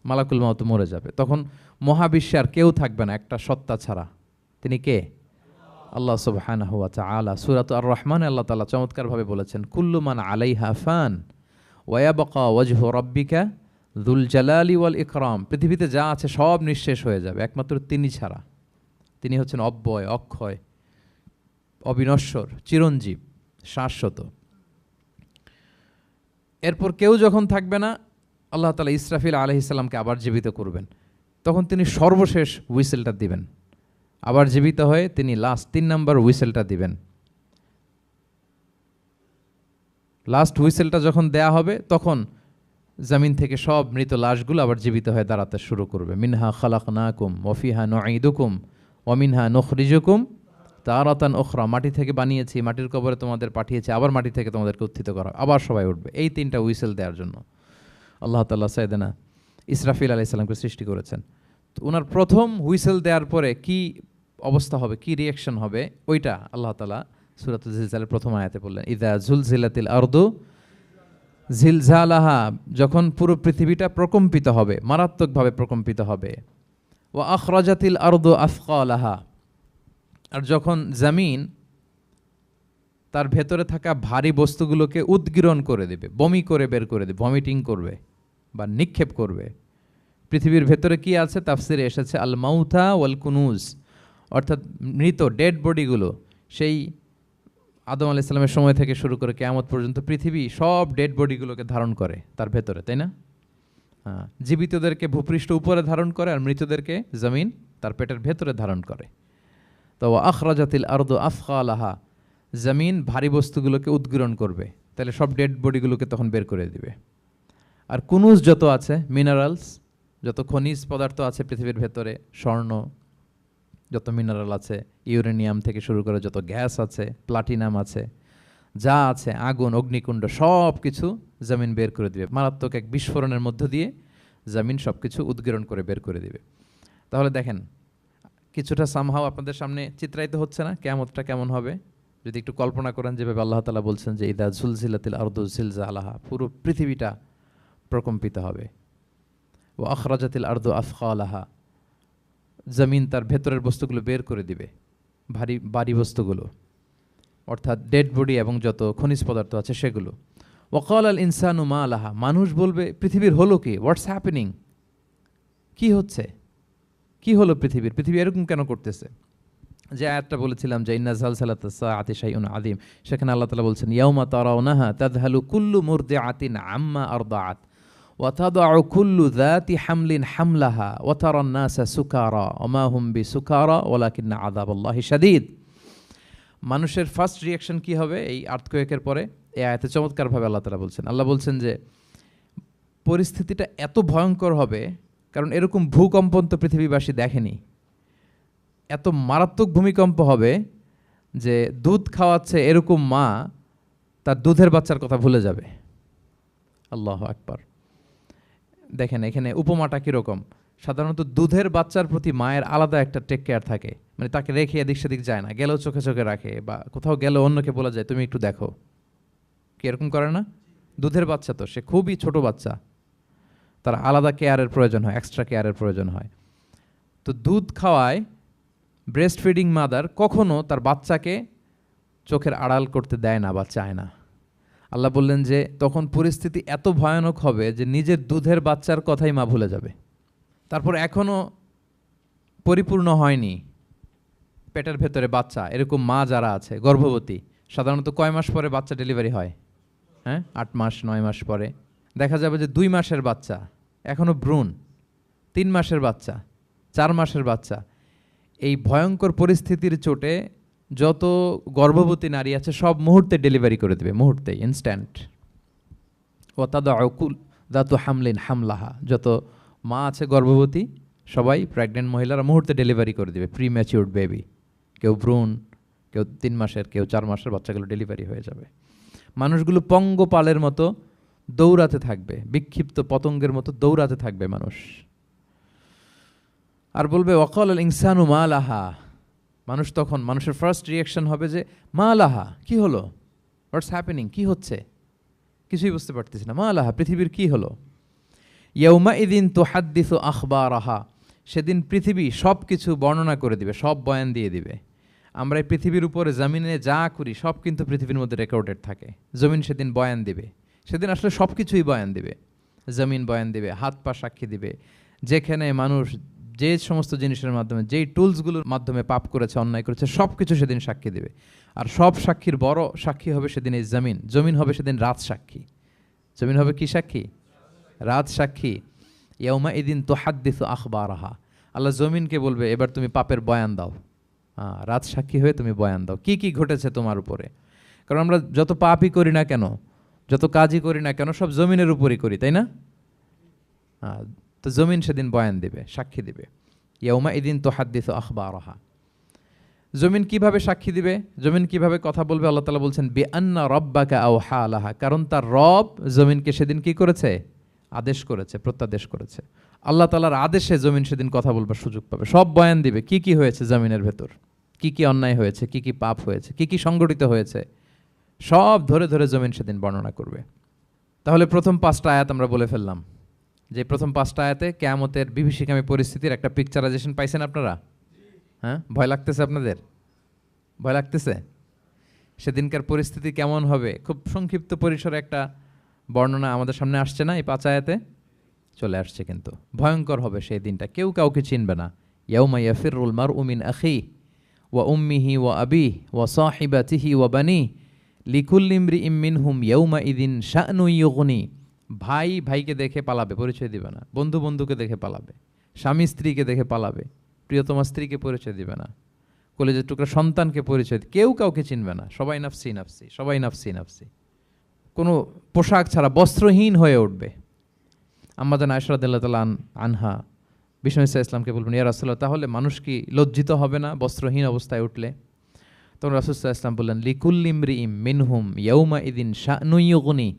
মালাকুল মাউত মরে যাবে, তখন মহাবিশ্বে আর কেউ থাকবে না একটা সত্তা ছাড়া। তিনি কে? আল্লাহ সুবহানাহু ওয়া তাআলা। সূরা আর রহমানে আল্লাহ তাআলা চমৎকারভাবে বলেছেন, কুল্লু মান আলাইহা ফান ওয়া ইয়াবকা ওয়াজহু রাব্বিকা যুল জালালি ওয়াল ইকরাম। পৃথিবীতে যা আছে সব নিঃশেষ হয়ে যাবে একমাত্র তিনি ছাড়া। তিনি হচ্ছেন অব্যয়, অক্ষয়, অবিনশ্বর, চিরঞ্জীব, শাশ্বত। এরপর কেউ যখন থাকবে না, আল্লাহ তাআলা ইসরাফিল আলাইহিস সালামকে আবার জীবিত করবেন, তখন তিনি সর্বশেষ হুইসেলটা দিবেন, আবার জীবিত হয়ে তিনি লাস্ট 3 নম্বর হুইসেলটা দিবেন। লাস্ট হুইসেলটা যখন দেয়া হবে তখন জমিন থেকে সব মৃত লাশগুলো আবার জীবিত হয়ে দাঁড়াতে শুরু করবে। মিনহা খালাকনাকুম ওয়া ফিহা নুঈদুকুম ওয়া মিনহা নুখরিজুকুম তারাতান উখরা, মাটি থেকে বানিয়েছি, মাটির কবরে তোমাদের পাঠিয়েছি, আবার মাটি থেকে তোমাদেরকে উত্থিত করা, আবার সবাই উঠবে। এই 3টা হুইসেল দেওয়ার জন্য আল্লাহ তাআলা সাইয়েদনা ইসরাফিল আলাইহিস সালামকে সৃষ্টি করেছেন। তো ওনার প্রথম হুইসেল দেওয়ার পরে কি অবস্থা হবে, কি রিয়াকশন হবে, ওইটা আল্লাহ তাআলা সূরাতুল জিলজালের প্রথম আয়াতে বললেন, ইযা জুলজিলাতিল আরদু জিলজালাহা, যখন পুরো পৃথিবীটা প্রকম্পিত হবে, মারাত্মকভাবে প্রকম্পিত হবে। ওয়া আখরাজাতিল আরদু আসকালাহা, আর যখন জমিন তার ভেতরে থাকা ভারী বস্তুগুলোকে উদ্গীরণ করে দেবে, বমি করে বের করে দেবে, ভমিটিং করবে বা নিক্ষেপ করবে। পৃথিবীর ভেতরে কি আছে তাফসিরে এসেছে আল মাউথা ওয়াল কুনুজ, অর্থাৎ মৃত ডেড বডিগুলো, সেই আদম আলাইহিস সালামের সময় থেকে শুরু করে কিয়ামত পর্যন্ত পৃথিবী সব ডেড বডিগুলোকে ধারণ করে তার ভেতরে, তাই না? জীবিতদেরকে ভূপৃষ্ঠ উপরে ধারণ করে আর মৃতদেরকে জমিন তার পেটের ভেতরে ধারণ করে। তো আখরাজাতিল আরদু আফখালাহা, জমিন ভারী বস্তুগুলোকে উদ্গীরণ করবে, তাহলে সব ডেড বডিগুলোকে তখন বের করে দিবে। আর কুনুজ যত আছে, মিনারেলস, যত খনিজ পদার্থ আছে পৃথিবীর ভেতরে, স্বর্ণ, যত মিনারেল আছে, ইউরেনিয়াম থেকে শুরু করে যত গ্যাস আছে, প্লাটিনাম আছে, যা আছে, আগুন, অগ্নিকুণ্ড, সব কিছু জমিন বের করে দিবে। মারাত্মক এক বিস্ফোরণের মধ্য দিয়ে জমিন সব কিছু উদ্গীরণ করে বের করে দিবে। তাহলে দেখেন, কিছুটা সামহাও আপনাদের সামনে চিত্রায়িত হচ্ছে না কিয়ামতটা কেমন হবে? যদি একটু কল্পনা করেন যেভাবে আল্লাহ তাআলা বলছেন যে ইদা জুলজিলাতিল আরদু জিলজালাহা, পুরো পৃথিবীটা প্রকম্পিত হবে। ও আখরাজাতিল আরদু আফখালাহা, জমিন তার ভেতরের বস্তুগুলো বের করে দিবে, ভারী বস্তুগুলো, অর্থাৎ ডেড বডি এবং যত খনিজ পদার্থ আছে সেগুলো। ওয়াকাল আল ইনসানু মা লাহা, মানুষ বলবে পৃথিবীর হলো কি, হোয়াটস হ্যাপেনিং, কি হচ্ছে, কি হলো পৃথিবীর, পৃথিবী এরকম কেন করতেছে? যে আয়াতটা বলেছিলাম যে ইন্না জালজালাতাস সাআতি শাইউন আযীম, সেখানে আল্লাহ তাআলা বলছেন ইয়াউমা তারাউনাহা তাযহালু কুল্লু মুরদিআতিন আম্মা আরদাআত ওয়া তাদউ কুল্লু যাতি হামলিন হামলাহা ওয়া তারান নাসা সুকারা ওয়া মা হুম বিসুকারা ওয়ালাকিন্না আযাবাল্লাহি শাদীদ। মানুষের ফার্স্ট রিয়াকশন কি হবে এই আর্থকোয়েকের পরে? এই আয়াতে চমৎকারভাবে আল্লাহ তাআলা বলছেন। আল্লাহ বলছেন যে পরিস্থিতিটা এত ভয়ঙ্কর হবে, কারণ এরকম ভূকম্পন তো পৃথিবীবাসী দেখেনি। এত মারাত্মক ভূমিকম্প হবে যে দুধ খাওয়াচ্ছে এরকম মা তার দুধের বাচ্চার কথা ভুলে যাবে। আল্লাহু আকবার। দেখেন এখানে উপমাটা কীরকম। সাধারণত দুধের বাচ্চার প্রতি মায়ের আলাদা একটা টেক কেয়ার থাকে, মানে তাকে রেখে এদিক সেদিক যায় না, গেলেও চোখে চোখে রাখে, বা কোথাও গেলেও অন্যকে বলা যায় তুমি একটু দেখো, কি এরকম করে না? দুধের বাচ্চা তো সে খুবই ছোট বাচ্চা, তার আলাদা কেয়ারের প্রয়োজন হয়, এক্সট্রা কেয়ারের প্রয়োজন হয়। তো দুধ খাওয়ায় ব্রেস্ট ফিডিং মাদার কখনো তার বাচ্চাকে চোখের আড়াল করতে দেয় না বা চায় না। আল্লাহ বললেন যে তখন পরিস্থিতি এত ভয়ানক হবে যে নিজের দুধের বাচ্চার কথাই মা ভুলে যাবে। তারপর এখনও পরিপূর্ণ হয়নি পেটের ভেতরে বাচ্চা, এরকম মা যারা আছে গর্ভবতী, সাধারণত কয় মাস পরে বাচ্চা ডেলিভারি হয়? 8 মাস 9 মাস পরে। দেখা যাবে যে 2 মাসের বাচ্চা, এখনও ভ্রূণ, 3 মাসের বাচ্চা, 4 মাসের বাচ্চা। এই ভয়ঙ্কর পরিস্থিতির চোটে যত গর্ভবতী নারী আছে সব মুহূর্তে ডেলিভারি করে দেবে, মুহূর্তে, ইনস্ট্যান্ট। ও তাদাউকুল দাতু হামলিন হামলাহা, যত মা আছে গর্ভবতী সবাই, প্রেগনেন্ট মহিলারা মুহূর্তে ডেলিভারি করে দেবে, প্রি ম্যাচিউরড বেবি, কেউ ভ্রূণ, কেউ 3 মাসের, কেউ 4 মাসের বাচ্চাগুলো ডেলিভারি হয়ে যাবে। মানুষগুলো পঙ্গপালের মতো দৌড়াতে থাকবে, বিক্ষিপ্ত পতঙ্গের মতো দৌড়াতে থাকবে মানুষ। আর বলবে ওয়াকাল আল ইনসানু মা লাহা, মানুষ তখন, মানুষের ফার্স্ট রিয়াকশন হবে যে মা লাহা, কি হলো, হোয়াটস হ্যাপেনিং, কি হচ্ছে, কিছুই বুঝতে পারতেছি না, মা লাহা, পৃথিবীর কি হলো। ইয়াউমা ইদিন তুহাদ্দিসু আখবারাহা, সেদিন পৃথিবী সব কিছু বর্ণনা করে দিবে, সব বয়ান দিয়ে দিবে। আমরা এই পৃথিবীর উপরে জমিনে যা করি সব কিন্তু পৃথিবীর মধ্যে রেকর্ডেড থাকে। জমিন সেদিন বয়ান দিবে, সেদিন আসলে সব কিছুই বয়ান দিবে। জমিন বয়ান দিবে, হাত পা সাক্ষী দিবে, যেখানে মানুষ যে সমস্ত জিনিসের মাধ্যমে, যেই টুলসগুলোর মাধ্যমে পাপ করেছে, অন্যায় করেছে, সব কিছু সেদিন সাক্ষী দিবে। আর সব সাক্ষীর বড় সাক্ষী হবে সেদিন এই জমিন। জমিন হবে সেদিন রাত সাক্ষী। জমিন হবে কি সাক্ষী? রাত সাক্ষী। ইয়াউমা ইদিন তুহাদ্দিসু আখবারাহা, আল্লাহ জমিনকে বলবে এবার তুমি পাপের বয়ান দাও, রাত সাক্ষী হয়ে তুমি বয়ান দাও, কি কি ঘটেছে তোমার উপরে। কারণ আমরা যত পাপই করি না কেন, যত কাজই করি না কেন, সব জমিনের উপরই করি, তাই না? তো জমিন সেদিন বয়ান দিবে, সাক্ষী দিবে। ইয়াউমা ইদিন তুহাদ্দিসু আখবারাহা। জমিন কিভাবে সাক্ষী দিবে, জমিন কিভাবে কথা বলবে? আল্লাহ তাআলা বলছেন বিআন্না রাব্বাকা আওহা লাহা, কারণ তার রব জমিনকে সেদিন কি করেছে? আদেশ করেছে, প্রত্যাদেশ করেছে। আল্লাহ তাআলার আদেশে জমিন সেদিন কথা বলবার সুযোগ পাবে, সব বয়ান দিবে, কি কি হয়েছে জমিনের ভেতর, কি কি অন্যায় হয়েছে, কি কি পাপ হয়েছে, কি কি সংগঠিত হয়েছে, সব ধরে ধরে জমিন সেদিন বর্ণনা করবে। তাহলে প্রথম 5টা আয়াত আমরা বলে ফেললাম, যে প্রথম 5টা আয়াতে কিয়ামতের বিভীষিকামী পরিস্থিতির একটা পিকচারাইজেশন পাইছেন আপনারা? ভয় লাগতেছে আপনাদের? ভয় লাগতেছে? সেদিনকার পরিস্থিতি কেমন হবে খুব সংক্ষিপ্ত পরিসরে একটা বর্ণনা আমাদের সামনে আসছে না? এই 5 আয়াতে চলে আসছে। কিন্তু ভয়ঙ্কর হবে সেই দিনটা, কেউ কাউকে চিনবে না। ইয়াউমা ইয়াফিরুল মারউ মিন আখিহি ওয়া উম্মিহি ওয়া আবিহি ওয়া সাহিবাতিহি ওয়া বানিহি লিকুল্লি ইমরিইম মিনহুম ইয়াউমা ইযিন শা'নুন ইউগনি। ভাই ভাইকে দেখে পালাবে, পরিচয় দিবে না। বন্ধু বন্ধুকে দেখে পালাবে। স্বামী স্ত্রীকে দেখে পালাবে, প্রিয়তমা স্ত্রীকে পরিচয় দিবে না। কলেজের টুকরা সন্তানকে পরিচয়, কেউ কাউকে চিনবে না। সবাই নাফসি নাফসি, সবাই নাফসি নাফসি। কোনো পোশাক ছাড়া বস্ত্রহীন হয়ে উঠবে। আম্মা জান আয়েশা রাদিয়াল্লাহু তাআলা আনহা বিষ্ণু ইসা ইসলামকে বলবেন, ইয়া রাসূলুল্লাহ, তাহলে মানুষ কি লজ্জিত হবে না বস্ত্রহীন অবস্থায় উঠলে? তখন রাসূল সাল্লাল্লাহু আলাইহি ওয়াসাল্লাম বললেন, লিকুল্লি ইমরিইম মিনহুম ইয়াউমা ইযিন শা'নুন ইউগনি।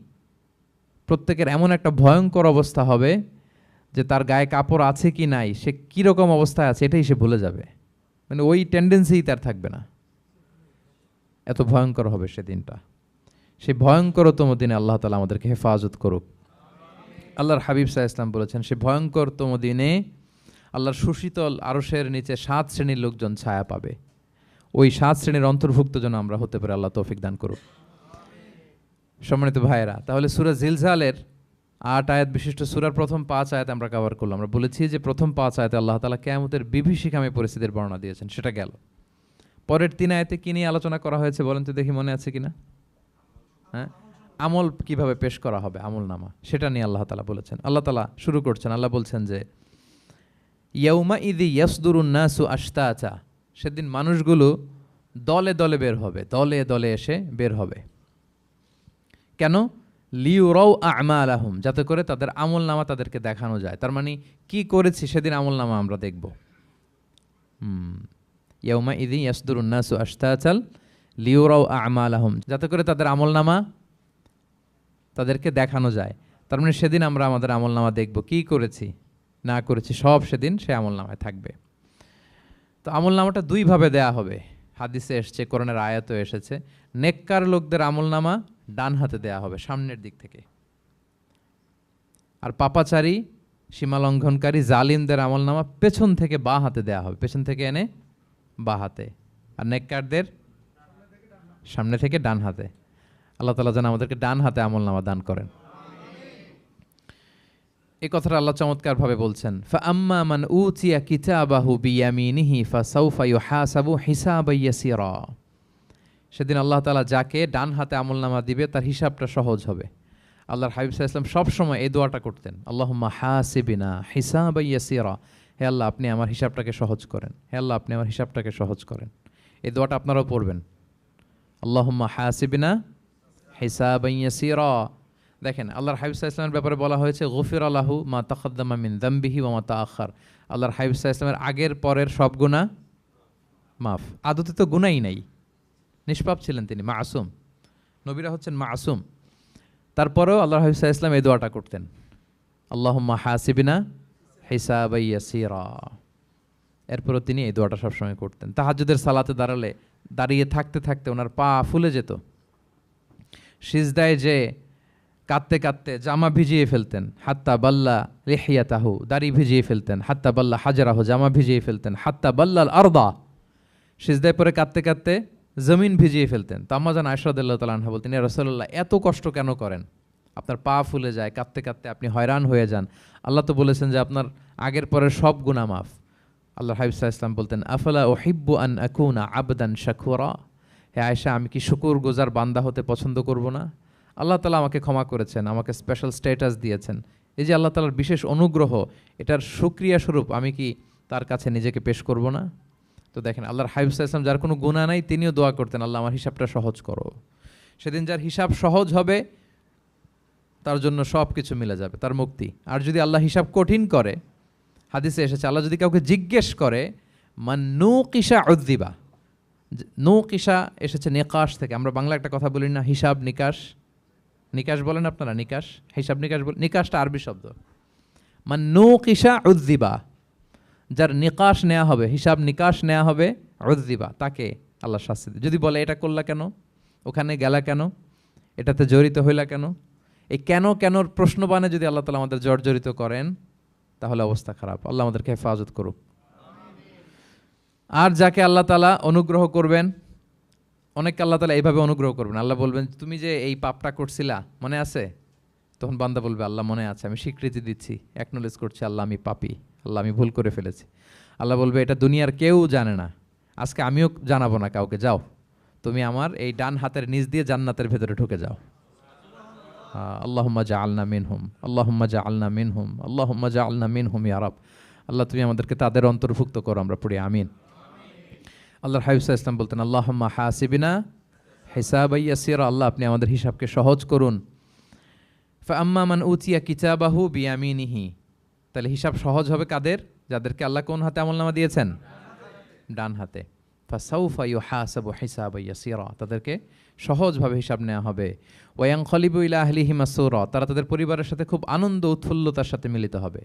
প্রত্যেকের এমন একটা ভয়ঙ্কর অবস্থা হবে যে তার গায়ে কাপড় আছে কি নাই, সে কীরকম অবস্থায় আছে এটাই সে ভুলে যাবে। মানে ওই টেন্ডেন্সিই তার থাকবে না। এত ভয়ঙ্কর হবে সেদিনটা। সেই ভয়ঙ্করতম দিনে আল্লাহ তাআলা আমাদেরকে হেফাজত করুক। আল্লাহর হাবিব সাল্লাল্লাহু আলাইহি ওয়াসাল্লাম বলেছেন, সে ভয়ঙ্করতম দিনে আল্লাহর সুশীতল আরশের নিচে 7 শ্রেণীর লোকজন ছায়া পাবে। ওই 7 শ্রেণীর অন্তর্ভুক্ত যেন আমরা হতে পারি, আল্লাহ তৌফিক দান করুক। সম্মানিত ভাইয়েরা, তাহলে সূরা জিলজালের 8 আয়াত বিশিষ্ট সূরার প্রথম 5 আয়াত আমরা কভার করলাম। আমরা বলেছি যে প্রথম 5 আয়াতে আল্লাহ তাআলা কিয়ামতের বিভীষিকাময় পরিস্থিতির বর্ণনা দিয়েছেন, সেটা গেল। পরের 3 আয়াতে কি নিয়ে আলোচনা করা হয়েছে বলেন তো দেখি, মনে আছে কিনা? হ্যাঁ, আমল কিভাবে পেশ করা হবে, আমল নামা, সেটা নিয়ে আল্লাহ তাআলা বলেছেন। আল্লাহ তাআলা শুরু করছেন, আল্লাহ বলছেন যে ইয়াউমা ইযি ইয়াসদুরুন নাসু আশতাতা। সেদিন মানুষগুলো দলে দলে বের হবে, দলে দলে এসে বের হবে। কেন? লিউরাউ আমালাহুম, যাতে করে তাদের আমল নামা তাদেরকে দেখানো যায়। তার মানে কি করেছি সেদিন আমল নামা আমরা দেখব। ইয়াউমা ইযি ইয়াসদুরুন নাসু আশতাতাল লিউরাউ আমালাহুম, যাতে করে তাদের আমল নামা তাদেরকে দেখানো যায়। তার মানে সেদিন আমরা আমাদের আমল নামা দেখব, কি করেছি না করেছি সব সেদিন সে আমল নামায় থাকবে। তো আমল নামাটা 2 ভাবে দেয়া হবে। হাদিসে এসেছে, কোরআনের আয়াতও এসেছে। নেককার লোকদের আমল নামা ডান হাতে দেয়া হবে, সামনের দিক থেকে। আর পাপাচারী, সীমালঙ্ঘনকারী, জালিমদের আমল নামা পেছন থেকে বাঁ হাতে দেয়া হবে, পেছন থেকে এনে বাঁ হাতে। আর নেককারদের সামনে থেকে ডান হাতে। আল্লাহ তাআলা যেন আমাদেরকে ডান হাতে আমল নামা দান করেন। এই কথাটা আল্লাহ চমৎকার ভাবে বলছেন, ফাআম্মা মান উতিয়া কিতাবাহু বিয়ামিনিহি ফাসাউফা ইউহাসাবু হিসাবান ইয়াসিরা। সেদিন আল্লাহ তাআলা যাকে ডান হাতে আমলনামা দিবে তার হিসাবটা সহজ হবে। আল্লাহর হাবিব সাল্লাল্লাহু আলাইহি ওয়াসাল্লাম সব সময় এই দোয়াটা করতেন, আল্লাহুম্মা হাসিবিনা হিসাবান ইয়াসিরা। হে আল্লাহ, আপনি আমার হিসাবটাকে সহজ করেন। হে আল্লাহ, আপনি আমার হিসাবটাকে সহজ করেন। এই দোয়াটা আপনারাও পড়বেন, আল্লাহুম্মা হাসিবিনা হিসাবান ইয়াসিরা। দেখেন, আল্লাহর হাবিব সাল্লাল্লাহু আলাইহি ওয়াসাল্লামের ব্যাপারে বলা হয়েছে গফিরা লাহু মা তাকাদ্দামা মিন যামবিহি ওয়া মা তাআখার। আল্লাহর হাবিব সাল্লাল্লাহু আলাইহি ওয়াসাল্লামের আগের পরের সব গুনাহ মাফ। আদতে তো গুনাহই নাই, নিষ্পাপ ছিলেন তিনি, মাসুম। নবীরা হচ্ছেন মাসুম। তারপরেও আল্লাহর হাবিব সাল্লাল্লাহু আলাইহি ওয়াসাল্লাম এই দোয়াটা করতেন, আল্লাহুম্মা হাসিবিনা হিসাবান ইয়াসিরা। এরপরও তিনি এই দোয়াটা সবসময় করতেন। তাহাজ্জুদের সালাতে দাঁড়িয়ে থাকতে থাকতে ওনার পা ফুলে যেত। সিজদায় যে কাঁদতে কাঁদতে জামা ভিজিয়ে ফেলতেন, হাত্তা বাল্লা লিহিয়াতাহু, দাড়ি ভিজিয়ে ফেলতেন, হাত্তা বাল্লা হাজারাহু, জামা ভিজিয়ে ফেলতেন, হাত্তা বাল্লাল আরদা, সিজদায় পরে কাঁদতে কাঁদতে জমিন ভিজিয়ে ফেলতেন। তো আম্মা জান আয়েশা রাদিয়াল্লাহু তাআলা আনহা বলতেন, ইয়া রাসূলুল্লাহ, এত কষ্ট কেন করেন? আপনার পা ফুলে যায়, কাঁদতে কাঁদতে আপনি হয়রান হয়ে যান। আল্লাহ তো বলেছেন যে আপনার আগের পরের সব গুনাহ মাফ। আল্লাহর হাবিব সাল্লাল্লাহু আলাইহি ওয়াসাল্লাম বলতেন, আফালা উহিব্বু আন আকুনা আবদান শাকুরা। হে আয়েশা, আমি কি শুকরগুজার বান্দা হতে পছন্দ করব না? আল্লাহ তাআলা আমাকে ক্ষমা করেছেন, আমাকে স্পেশাল স্ট্যাটাস দিয়েছেন। এই যে আল্লাহ তাআলার বিশেষ অনুগ্রহ, এটার শুকরিয়া স্বরূপ আমি কি তার কাছে নিজেকে পেশ করব না? তো দেখেন, আল্লাহর হাবিব সাল্লাল্লাহু আলাইহি ওয়াসাল্লাম যার কোনো গুনাহ নাই, তিনিও দোয়া করতেন, আল্লাহ আমার হিসাবটা সহজ করো। সেদিন যার হিসাব সহজ হবে তার জন্য সব কিছু মিলে যাবে, তার মুক্তি। আর যদি আল্লাহ হিসাব কঠিন করে, হাদিসে এসেছে, আল্লাহ যদি কাউকে জিজ্ঞেস করে, মান নুকিশা উযযিবা। নুকিশা এসেছে নিকাশ থেকে। আমরা বাংলা একটা কথা বলি না, হিসাব নিকাশ। নিকাশ বলেন আপনারা? নিকাশ, হিসাব নিকাশ বলেন। নিকাশটা আরবি শব্দ। মান নুকিশা উযযিবা, যার নিকাশ নেওয়া হবে, হিসাব নিকাশ নেওয়া হবে, উযযিবা, তাকে আল্লাহ শাস্তি দেবে। যদি বলে এটা করলা কেন, ওখানে গেলা কেন, এটাতে জড়িত হইলা কেন, এই কেন কেনর প্রশ্নবাণে যদি আল্লাহ তাআলা আমাদের জর্জরিত করেন, তাহলে অবস্থা খারাপ। আল্লাহ আমাদেরকে হেফাজত করুক। আর যাকে আল্লাহ তাআলা অনুগ্রহ করবেন, অনেক আল্লাহ তাআলা এইভাবে অনুগ্রহ করবেন, আল্লাহ বলবেন তুমি যে এই পাপটা করছিলা মনে আছে? তখন বান্দা বলবে আল্লাহ মনে আছে, আমি স্বীকৃতি দিচ্ছি, অ্যাকনোলেজ করছি আল্লাহ আমি পাপী, আল্লাহ আমি ভুল করে ফেলেছি। আল্লাহ বলবে এটা দুনিয়ার কেউ জানে না, আজকে আমিও জানাবো না কাউকে, যাও তুমি আমার এই ডান হাতের নিচ দিয়ে জান্নাতের ভেতরে ঢুকে যাও। আল্লাহুম্মা জাআলনা মিনহুম, আল্লাহুম্মা জাআলনা মিনহুম, আল্লাহুম্মা জাআলনা মিনহুম ইয়া রাব। আল্লাহ তুমি আমাদেরকে তাদের অন্তর্ভুক্ত করো, আমরা পড়ি আমিন। আল্লাহর হাবিব সাল্লাল্লাহু আলাইহি ওয়াসাল্লাম বলতেন আল্লাহুম্মা হাসিবিনা হিসাবান ইয়াসিরা, আল্লাহ আপনি আমাদের হিসাবকে সহজ করুন। ফাআম্মা মান উতিয়া কিতাবাহু বিয়ামিনিহি, তাহলে হিসাব সহজ হবে কাদের? যাদেরকে আল্লাহ কোন হাতে আমলনামা দিয়েছেন? ডান হাতে। ফাসাউফা ইউহাসাবু হিসাবান ইয়াসিরা, তাদেরকে সহজভাবে হিসাব নেওয়া হবে। ওয়ায়ানকালিবু ইলা আহলিহি মাসরুরা, তারা তাদের পরিবারের সাথে খুব আনন্দ উৎফুল্লতার সাথে মিলিত হবে।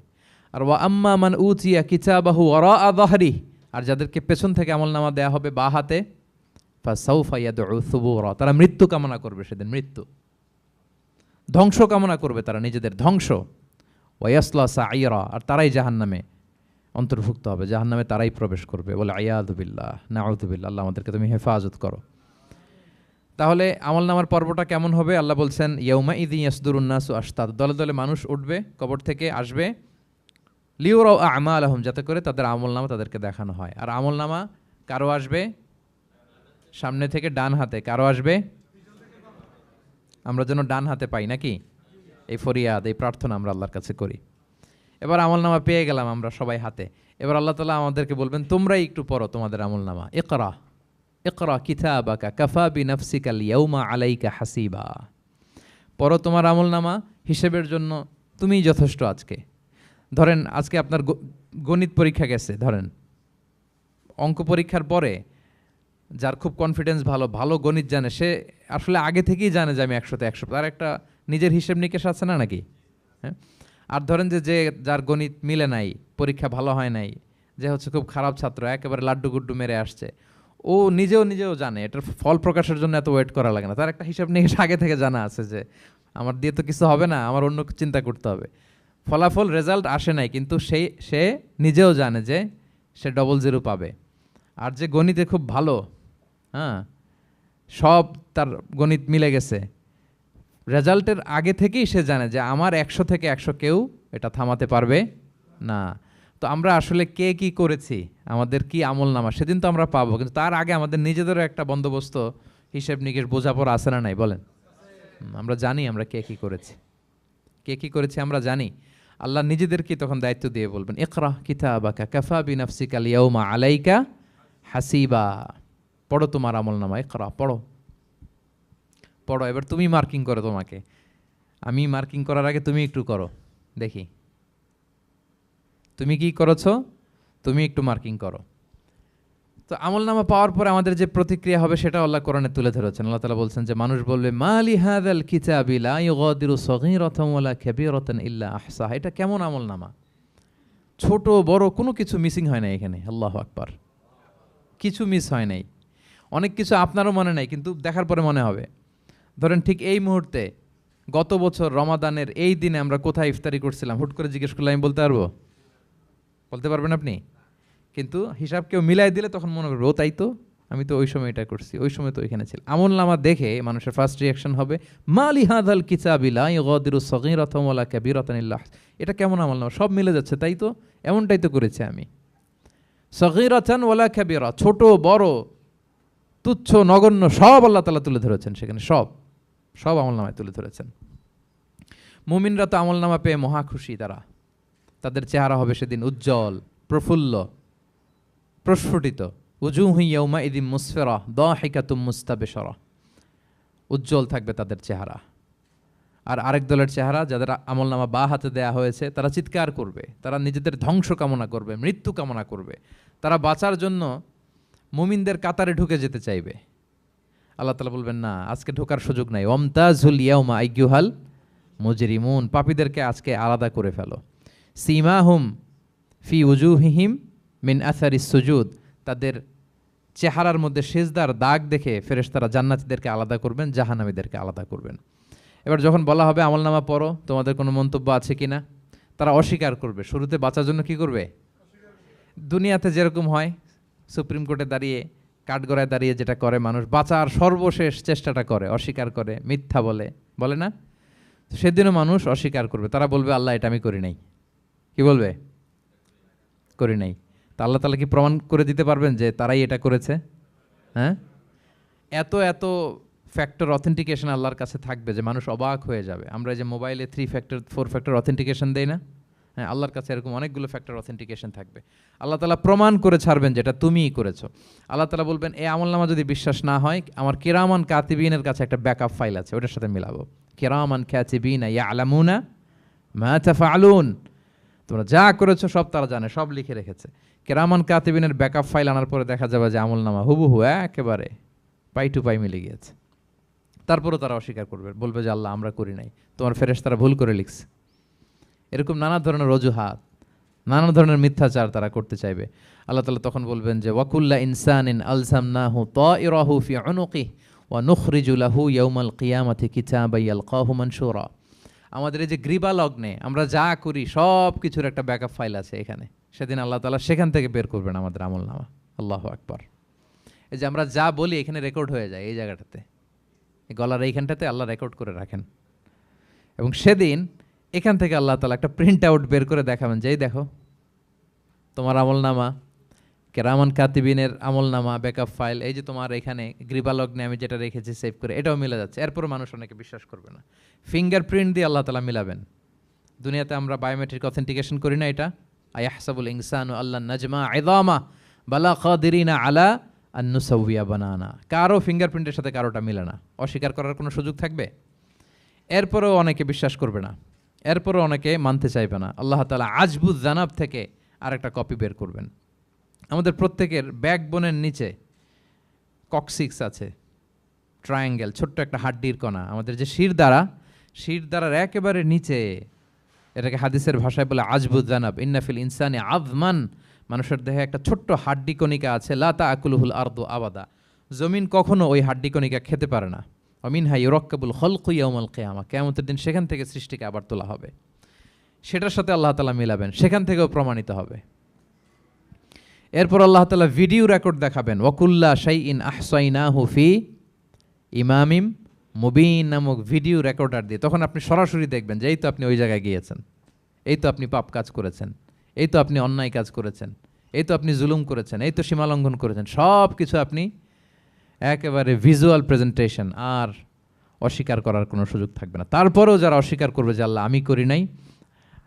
আর ওয়া আম্মা মান উতিয়া কিতাবাহু ওয়ারাআ যাহরি, আর যাদেরকে পেছন থেকে আমলনামা দেয়া হবে বা হাতে, ফাসাউফা ইয়াদউ সুবুরা, তারা মৃত্যু কামনা করবে, সেদিন মৃত্যু, ধ্বংস কামনা করবে, তারা নিজেদের ধ্বংস। ওয়ায়াসলা সাঈরা, আর তারাই জাহান্নামে অন্তর্ভুক্ত হবে, জাহান্নামে তারাই প্রবেশ করবে। বলে আয়াযু বিল্লাহ, নাউযু বিল্লাহ, আল্লাহ আমাদেরকে তুমি হেফাজত করো। তাহলে আমলনামার পর্বটা কেমন হবে? আল্লাহ বলছেন ইয়াউমা ইযি ইয়াসদুরুন নাসু আশতাত, দলে দলে মানুষ উঠবে, কবর থেকে আসবে, লিউরাউ আমালাহুম, যাতে করে তাদের আমলনামা তাদেরকে দেখানো হয়। আর আমলনামা কারো আসবে সামনে থেকে ডান হাতে, কারো আসবে, আমরা যেন ডান হাতে পাই নাকি? এই ফরিয়াদ, এই প্রার্থনা আমরা আল্লাহর কাছে করি। এবার আমলনামা পেয়ে গেলাম আমরা সবাই হাতে, এবার আল্লাহ তাআলা আমাদেরকে বলবেন তোমরাই একটু পড়ো তোমাদের আমলনামা। ইকরা ইকরা কিতাবাকা কাফা বিনাফসিকা আল-ইয়াউমা আলাইকা হাসিবা, পড়ো তোমার আমলনামা, হিসেবের জন্য তুমিই যথেষ্ট আজকে। ধরেন আজকে আপনার গণিত পরীক্ষা গেছে, ধরেন অঙ্ক পরীক্ষার পরে যার খুব কনফিডেন্স ভালো, ভালো গণিত জানে, সে আসলে আগে থেকেই জানে যে আমি 100তে 100, তার একটা নিজের হিসেব নিকেশ আছে না নাকি? হ্যাঁ। আর ধরেন যে যার গণিত মিলে নাই, পরীক্ষা ভালো হয় নাই, যে হচ্ছে খুব খারাপ ছাত্র, একেবারে লাড্ডু গুড্ডু মেরে আসছে, ও নিজেও জানে এটার ফল প্রকাশের জন্য এত ওয়েট করা লাগে না, তার একটা হিসাব নিকেশ আগে থেকে জানা আছে যে আমার দিয়ে তো কিছু হবে না, আমার অন্য চিন্তা করতে হবে। ফলাফল রেজাল্ট আসে নাই, কিন্তু সে নিজেও জানে যে সে 00 পাবে। আর যে গণিতে খুব ভালো, হ্যাঁ, সব তার গণিত মিলে গেছে, রেজাল্টের আগে থেকেই সে জানে যে আমার 100 থেকে 100 কেউ এটা থামাতে পারবে না। তো আমরা আসলে কে কি করেছি, আমাদের কি আমলনামা, সেদিন তো আমরা পাবো, কিন্তু তার আগে আমাদের নিজেদেরও একটা বন্দোবস্ত, হিসেব নিকেশ, বোঝাপড়া আছে না নাই বলেন? আমরা জানি আমরা কে কি করেছি আমরা জানি। আল্লাহ নিজেদেরকে তখন দায়িত্ব দিয়ে বলবেন ইকরা কিতাবাকা কাফা বিনাফসিকা আল-ইয়াউমা আলাইকা হাসিবা, পড়ো তোমার আমলনামা, ইকরা পড়ো। এবার তুমি মার্কিং করো, তোমাকে আমি মার্কিং করার আগে তুমি একটু করো দেখি তুমি কি করেছো, তুমি একটু মার্কিং করো। তো আমলনামা পাওয়ার পরে আমাদের যে প্রতিক্রিয়া হবে সেটা আল্লাহ কোরআনে তুলে ধরেছেন। আল্লাহ তাআলা বলছেন যে মানুষ বলবে মালি হাযাল কিতাবি লা ইউগাদিরু সগীরাতান ওয়ালা কাবীরাতান ইল্লা আহসাহা, এটা কেমন আমলনামা, ছোট বড় কোনো কিছু মিসিং হয় না এখানে। আল্লাহু আকবার, কিছু মিস হয় নাই। অনেক কিছু আপনারও মনে নাই, কিন্তু দেখার পরে মনে হবে। ধরেন ঠিক এই মুহূর্তে গত বছর রমাদানের এই দিনে আমরা কোথায় ইফতারি করছিলাম, হুট করে জিজ্ঞেস করলে আমি বলতে পারবো? বলতে পারবেন আপনি? কিন্তু হিসাব কেউ মিলাই দিলে তখন মনে করবে ও তাই তো, আমি তো ওই সময় এটা করছি, ওই সময় তো ওইখানে ছিল। আমলনামা দেখে মানুষের ফার্স্ট রিয়াকশন হবে মালি হাযাল কিতাবি লা ইউগাদিরু সগীরাতান ওয়ালা কাবীরাতান ইল্লা আহসাহা, এটা কেমন আমলনামা, সব মিলে যাচ্ছে, তাই তো, এমনটাই তো করেছি আমি। সগীরাতান ওয়ালা কাবীরা, ছোট বড় তুচ্ছ নগণ্য সব আল্লাহ তাআলা তুলে ধরেছেন সেখানে, সব আমলনামায় তুলে ধরেছেন। মুমিনরা তো আমলনামা পেয়ে মহা খুশি, তাদের চেহারা হবে সেদিন উজ্জ্বল, প্রফুল্ল, প্রস্ফুটিত। উজুহু ইয়াউমাইযিন মুসফিরা দাহিকাতুম মুস্তাবশিরা, উজ্জ্বল থাকবে তাদের চেহারা। আর আরেক দলের চেহারা, যাদের আমলনামা বা হাতে দেয়া হয়েছে, তারা চিৎকার করবে, তারা নিজেদের ধ্বংস কামনা করবে, মৃত্যু কামনা করবে, তারা বাঁচার জন্য মুমিনদের কাতারে ঢুকে যেতে চাইবে। আল্লাহ তাআলা বলবেন না, আজকে ঢোকার সুযোগ নাই। ওয়ামতাজুল ইয়াউমা আইয়ুহাল মুজরিমুন, পাপীদেরকে আজকে আলাদা করে ফেলো। সীমাহুম ফি উজুহিহিম মিন আসারিস সুজুদ, তাদের চেহারার মধ্যে সিজদার দাগ দেখে ফেরেশতারা জান্নাতীদেরকে আলাদা করবেন, জাহান্নামীদেরকে আলাদা করবেন। এবার যখন বলা হবে আমলনামা পড়ো, তোমাদের কোনো মন্তব্য আছে কিনা, তারা অস্বীকার করবে। শুরুতে বাঁচার জন্য কি করবে? দুনিয়াতে যেরকম হয়, সুপ্রিম কোর্টে দাঁড়িয়ে কাঠগড়ায় দাঁড়িয়ে যেটা করে মানুষ, বাঁচার সর্বশেষ চেষ্টাটা করে, অস্বীকার করে, মিথ্যা বলে, বলে না? তো সেদিনও মানুষ অস্বীকার করবে, তারা বলবে আল্লাহ এটা আমি করি নাই। কি বলবে? করি নাই। তা আল্লাহ তাআলা কি প্রমাণ করে দিতে পারবেন যে তারাই এটা করেছে? হ্যাঁ, এত এত ফ্যাক্টর অথেন্টিকেশন আল্লাহর কাছে থাকবে যে মানুষ অবাক হয়ে যাবে। আমরা যে মোবাইলে 3 ফ্যাক্টর 4 ফ্যাক্টর অথেন্টিকেশন দেই না, হ্যাঁ, আল্লাহর কাছে এরকম অনেকগুলো ফ্যাক্টর অথেন্টিকেশন থাকবে। আল্লাহ তাআলা প্রমাণ করে ছাড়বেন যেটা তুমিই করেছো। আল্লাহ তাআলা বলবেন এই আমলনামা যদি বিশ্বাস না হয়, আমার কিরামান কাতিবিনের কাছে একটা ব্যাকআপ ফাইল আছে, ওটার সাথে মিলাবো। কিরামান কাতিবিনা ইয়ালামুনা মা তাফআলুন, তোমরা যা করেছো সব তারা জানে, সব লিখে রেখেছে। কিরামান কাতিবিনের ব্যাকআপ ফাইল আনার পরে দেখা যাবে যে আমলনামা হুবহু একেবারে পাই টু পাই মিলে গিয়েছে। তারপরও তারা অস্বীকার করবে, বলবে যে আল্লাহ আমরা করি নাই, তোমার ফেরেশতারা ভুল করে লিখছে। এরকম নানা ধরনের অজুহাত, নানা ধরনের মিথ্যাচার তারা করতে চাইবে। আল্লাহ তাআলা তখন বলবেন যে ওয়াকুল্লা ইনসানিন আলজামনাহু তাইরাহু ফি উনুকিহি ওয়া নুখরিজু লাহু ইয়াউমাল কিয়ামাতি কিতাবান ইয়ালকাহু মানশুরা। আমাদের এই যে গ্রীবা লগ্নে আমরা যা করি সব কিছুর একটা ব্যাকআপ ফাইল আছে এখানে। সেদিন আল্লাহ তাআলা সেখান থেকে বের করবেন আমাদের আমলনামা। আল্লাহু আকবার। এই যে আমরা যা বলি এখানে রেকর্ড হয়ে যায়, এই জায়গাটাতে, এই গলার এইখানটাতে আল্লাহ রেকর্ড করে রাখেন। এবং সেদিন এখান থেকে আল্লাহ তাআলা একটা প্রিন্ট আউট বের করে দেখাবেন যে এই দেখো তোমার আমলনামা, কেরামান কাতিবিনের আমলনামা ব্যাকআপ ফাইল, এই যে তোমার এখানে গ্রীবালগ্নে আমি যেটা রেখেছি সেভ করে, এটাও মিলে যাচ্ছে। এরপর মানুষ অনেকে বিশ্বাস করবে না। ফিঙ্গারপ্রিন্ট দিয়ে আল্লাহ তাআলা মিলাবেন। দুনিয়াতে আমরা বায়োমেট্রিক অথেন্টিকেশন করি না, এটা আয়াহসাবুল ইনসানু আল্লাহ নাজমা ইযামা বালা কাদিরিনা আলা আন নুসাউইয়া বানানা। কারো ফিঙ্গারপ্রিন্টের সাথে কারোটা মিলে না, অস্বীকার করার কোনো সুযোগ থাকবে? এরপরেও অনেকে বিশ্বাস করবে না, এরপরও অনেকে মানতে চাইবে না। আল্লাহ তাআলা আজবুজ জানাব থেকে আরেকটা কপি বের করবেন। আমাদের প্রত্যেকের ব্যাকবোনের নিচে কক্সিক্স আছে, ট্রায়াঙ্গেল, ছোট্ট একটা হাড্ডির কণা, আমাদের যে শিরদাঁড়ার একেবারে নিচে, এটাকে হাদিসের ভাষায় বলে আজবুজ জানাব। ইন্নাফিল ইনসানি আযমান, মানুষের দেহে একটা ছোট্ট হাড্ডি কণিকা আছে, লা তাআকুলুহুল আরদু আবাদা, জমিন কখনো ওই হাড্ডি কণিকা খেতে পারে না। অমিনহা ইউরাক্কাবুল খালকু ইয়াউমাল কিয়ামা, কিয়ামতের দিন সেখান থেকে সৃষ্টিকে আবার তোলা হবে। সেটার সাথে আল্লাহ তাআলা মিলাবেন, সেখান থেকেও প্রমাণিত হবে। এরপর আল্লাহ তাআলা ভিডিও রেকর্ড দেখাবেন। ওয়াকুল্লা শাইইন আহসাইনাহু ফি ইমামিম মুবিন নামক ভিডিও রেকর্ডার দিয়ে, তখন আপনি সরাসরি দেখবেন যে এই তো আপনি ওই জায়গায় গিয়েছেন, এই তো আপনি পাপ কাজ করেছেন, এই তো আপনি অন্যায় কাজ করেছেন, এই তো আপনি জুলুম করেছেন, এই তো সীমালঙ্ঘন করেছেন, সব কিছু আপনি একেবারে ভিজুয়াল প্রেজেন্টেশন, আর অস্বীকার করার কোনো সুযোগ থাকবে না। তারপরেও যারা অস্বীকার করবে যে আল্লাহ আমি করি নাই,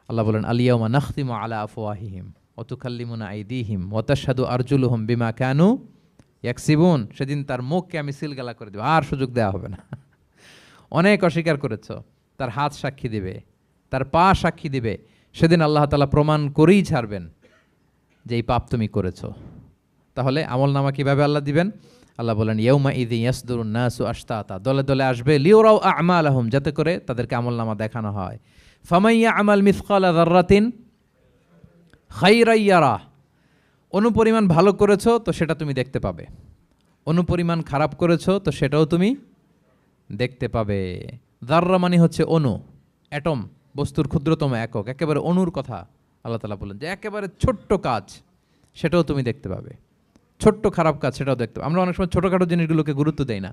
আল্লাহ বলেন আলিয়াউমা নাখতিমু আলা আফওয়াহিহিম ওয়া তুকাল্লিমুনা আইদিহিম ওয়া তাশহাদু আরজুলুহুম বিমা কানু ইয়াকসিবুন। সেদিন তার মুখকে আমি সিলগালা করে দেব, আর সুযোগ দেওয়া হবে না। অনেক অস্বীকার করেছো, তার হাত সাক্ষী দিবে, তার পা সাক্ষী দিবে। সেদিন আল্লাহ তাআলা প্রমাণ করেই ছাড়বেন যে এই পাপ তুমি করেছো। তাহলে আমলনামা কিভাবে আল্লাহ দিবেন? আল্লাহ বলেন ইয়াউমা ইযি ইয়াসদুরুন নাসু আশতাতা, দলে দলে আসবে, লিউরাউ আমালাহুম, যাতে করে তাদেরকে আমলনামা দেখানো হয়। ফামাইয়া আমাল মিসকালা যাররাতিন খাইরান ইয়ারা, অনুপরিমাণ ভালো করেছো তো সেটা তুমি দেখতে পাবে, অনুপরিমাণ খারাপ করেছো তো সেটাও তুমি দেখতে পাবে। যাররা মানে হচ্ছে অণু, অ্যাটম, বস্তুর ক্ষুদ্রতম একক, একেবারে অণুর কথা আল্লাহ তাআলা বলেন যে একেবারে ছোট্ট কাজ সেটাও তুমি দেখতে পাবে, ছোট্ট খারাপ কাজ সেটাও দেখতে পাবে। আমরা অনেক সময় ছোটোখাটো জিনিসগুলোকে গুরুত্ব দেই না।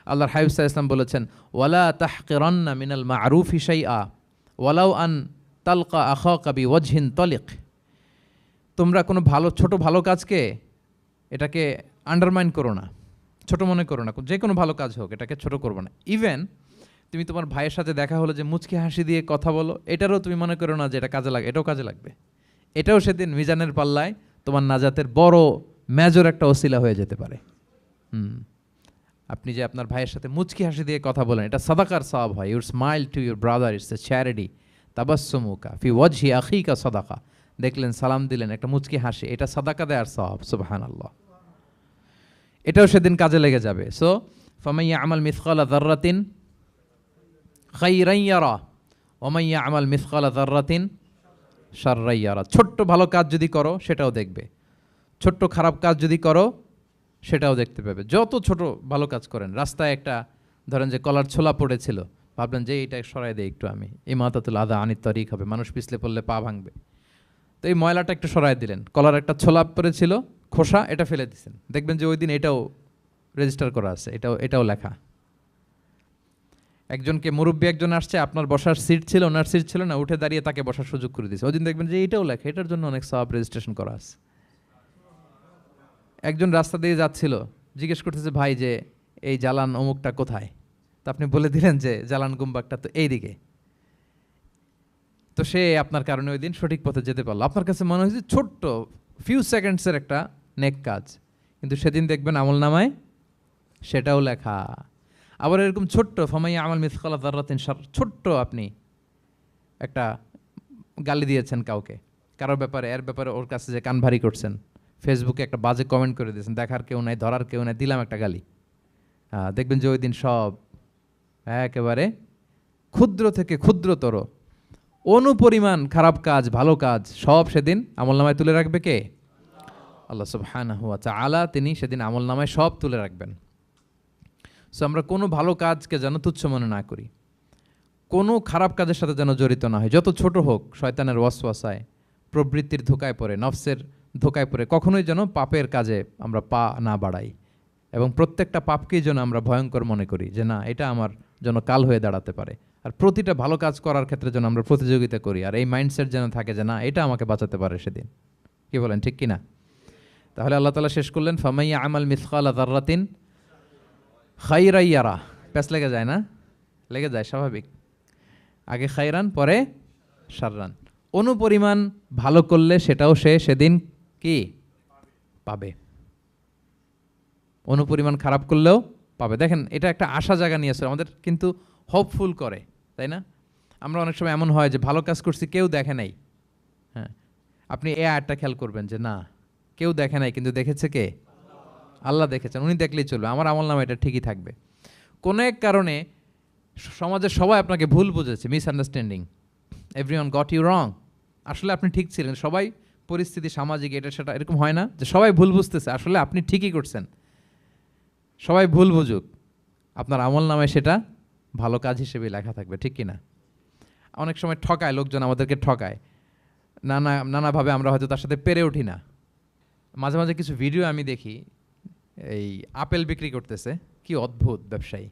আল্লাহর হাবিব সাল্লাল্লাহু আলাইহি ওয়াসাল্লাম বলেছেন ওয়ালা তাহকিরান্না মিনাল মা'রুফি শাইআ ওয়ালাউ আন তালকা আখাকা বিওয়াজহিন তালিক, তোমরা কোনো ছোট ভালো কাজকে এটাকে আন্ডারমাইন করো না, ছোট মনে করো না। যে কোনো ভালো কাজ হোক এটাকে ছোট করবো না। ইভেন তুমি তোমার ভাইয়ের সাথে দেখা হলো যে মুচকি হাসি দিয়ে কথা বলো, এটারও তুমি মনে করো না যে এটা কাজে লাগে, এটাও কাজে লাগবে। এটাও সেদিন মিজানের পাল্লায় তোমার নাজাতের বড় মেজর একটা ওসিলা হয়ে যেতে পারে। আপনি যে আপনার ভাইয়ের সাথে মুচকি হাসি দিয়ে কথা বলেন, এটা সাদাকার সওয়াব হয়। Your smile to your brother, it's a charity. তাবাসসুমুকা ফি ওয়াজহি আখিকা সাদাকা, দেখলেন সালাম দিলেন, একটা মুচকি হাসি, এটা সাদাকা দেয়ার সওয়াব। সুবহানাল্লাহ, এটাও সেদিন কাজে লেগে যাবে। সো ফামাইয়া আমাল মিসকালা যাররাতিন খাইরান ইয়ারা ওয়া মাইয়া আমাল মিসকালা যাররাতিন শাররান ইয়ারা, ছোট্ট ভালো কাজ যদি করো সেটাও দেখবে, ছোট্ট খারাপ কাজ যদি করো সেটাও দেখতে পাবে। যত ছোট ভালো কাজ করেন, রাস্তায় একটা ধরেন যে কলার ছোলা পড়েছিল, ভাবলেন যে এইটা সরাই দেয় একটু, আমি ইমাতাতুল আদা আনিত তরিক হবে, মানুষ পিছলে পড়লে পা ভাঙবে, তো এই ময়লাটা একটু সরাই দিলেন। কলার একটা ছোলা পড়েছিল, খোসা এটা ফেলে দিচ্ছেন, দেখবেন যে ওই দিন এটাও রেজিস্টার করা আছে, এটাও লেখা। একজনকে মুরব্বী একজন আসছে, আপনার বসার সিট ছিল, ওনার সিট ছিল না, উঠে দাঁড়িয়ে তাকে বসার সুযোগ করে দিয়েছে, ওই দিন দেখবেন যে এটাও লেখা, এটার জন্য অনেক সওয়াব রেজিস্ট্রেশন করা আছে। একজন রাস্তা দিয়ে যাচ্ছিল, জিজ্ঞেস করতেছে ভাই যে এই জালান অমুকটা কোথায়, তো আপনি বলে দিলেন যে জালান গুম্বাকটা তো এইদিকে, তো সে আপনার কারণে ওই দিন সঠিক পথে যেতে পারলো। আপনার কাছে মনে হয়েছে ছোট্ট ফিউ সেকেন্ডসের একটা নেক কাজ, কিন্তু সেদিন দেখবেন আমল নামায় সেটাও লেখা। আবার এরকম ছোট্ট ফামাইয়া আমাল মিসকালা যাররাতিন শার, ছোট্ট আপনি একটা গালি দিয়েছেন কাউকে, কারোর ব্যাপারে, এর ব্যাপারে ওর কাছে যে কান ভারী করছেন, ফেসবুকে একটা বাজে কমেন্ট করে দিয়েছেন, দেখার কেউ নাই, ধরার কেউ নাই, দিলাম একটা গালি, দেখবেন যে ওই দিন সব একেবারে ক্ষুদ্র থেকে ক্ষুদ্রতর অনুপরিমাণ খারাপ কাজ, ভালো কাজ সব সেদিন আমলনামায় তুলে রাখবে কে? আল্লাহ সুবহানাহু ওয়া তাআলা, তিনি সেদিন আমলনামায় সব তুলে রাখবেন। সো আমরা কোনো ভালো কাজকে যেন তুচ্ছ মনে না করি, কোনো খারাপ কাজের সাথে যেন জড়িত না হয়, যত ছোট হোক। শয়তানের ওয়াসওয়াসায়, প্রবৃত্তির ধোকায় পড়ে, নফসের ধোকায় পড়ে কখনোই যেন পাপের কাজে আমরা পা না বাড়াই, এবং প্রত্যেকটা পাপকেই যেন আমরা ভয়ঙ্কর মনে করি যে না, এটা আমার জন্য কাল হয়ে দাঁড়াতে পারে। আর প্রতিটা ভালো কাজ করার ক্ষেত্রে যেন আমরা প্রতিযোগিতা করি, আর এই মাইন্ডসেট যেন থাকে যে না, এটা আমাকে বাঁচাতে পারে সেদিন। কি বলেন, ঠিক কিনা? তাহলে আল্লাহ তাআলা শেষ করলেন ফামাইয়া আমাল মিসকালা যাররাতিন খাইরান ইয়ারা। প্যাস লেগে যায় না? লেগে যায়, স্বাভাবিক। আগে খাইরান, পরে শাররান। অনুপরিমাণ ভালো করলে সেটাও সে সেদিন কি পাবে, অনুপরিমাণ খারাপ করলেও পাবে। দেখেন, এটা একটা আশা জায়গা নিয়েছে আমাদের, কিন্তু হোপফুল করে, তাই না? আমরা অনেক সময় এমন হয় যে ভালো কাজ করছি, কেউ দেখে নাই। হ্যাঁ, আপনি এই আয়াতটা খেয়াল করবেন যে না, কেউ দেখে নাই, কিন্তু দেখেছে কে? আল্লাহ দেখেছেন, উনি দেখলেই চলবে, আমার আমলনামা এটা ঠিকই থাকবে। কোনো এক কারণে সমাজের সবাই আপনাকে ভুল বুঝেছে, misunderstanding, everyone got you wrong, আসলে আপনি ঠিক ছিলেন। সবাই পরিস্থিতি, সামাজিক, এটা সেটা, এরকম হয় না যে সবাই ভুল বুঝতেছে, আসলে আপনি ঠিকই করছেন। সবাই ভুল বুঝুক, আপনার আমলনামায় সেটা ভালো কাজ হিসেবে লেখা থাকবে, ঠিক কিনা? অনেক সময় ঠকায় লোকজন, আমাদেরকে ঠকায় নানাভাবে, আমরা হয়তো তার সাথে পেরে উঠি না। মাঝে মাঝে কিছু ভিডিও আমি দেখি, এই আপেল বিক্রি করতেছে, কি অদ্ভুত ব্যবসায়ী,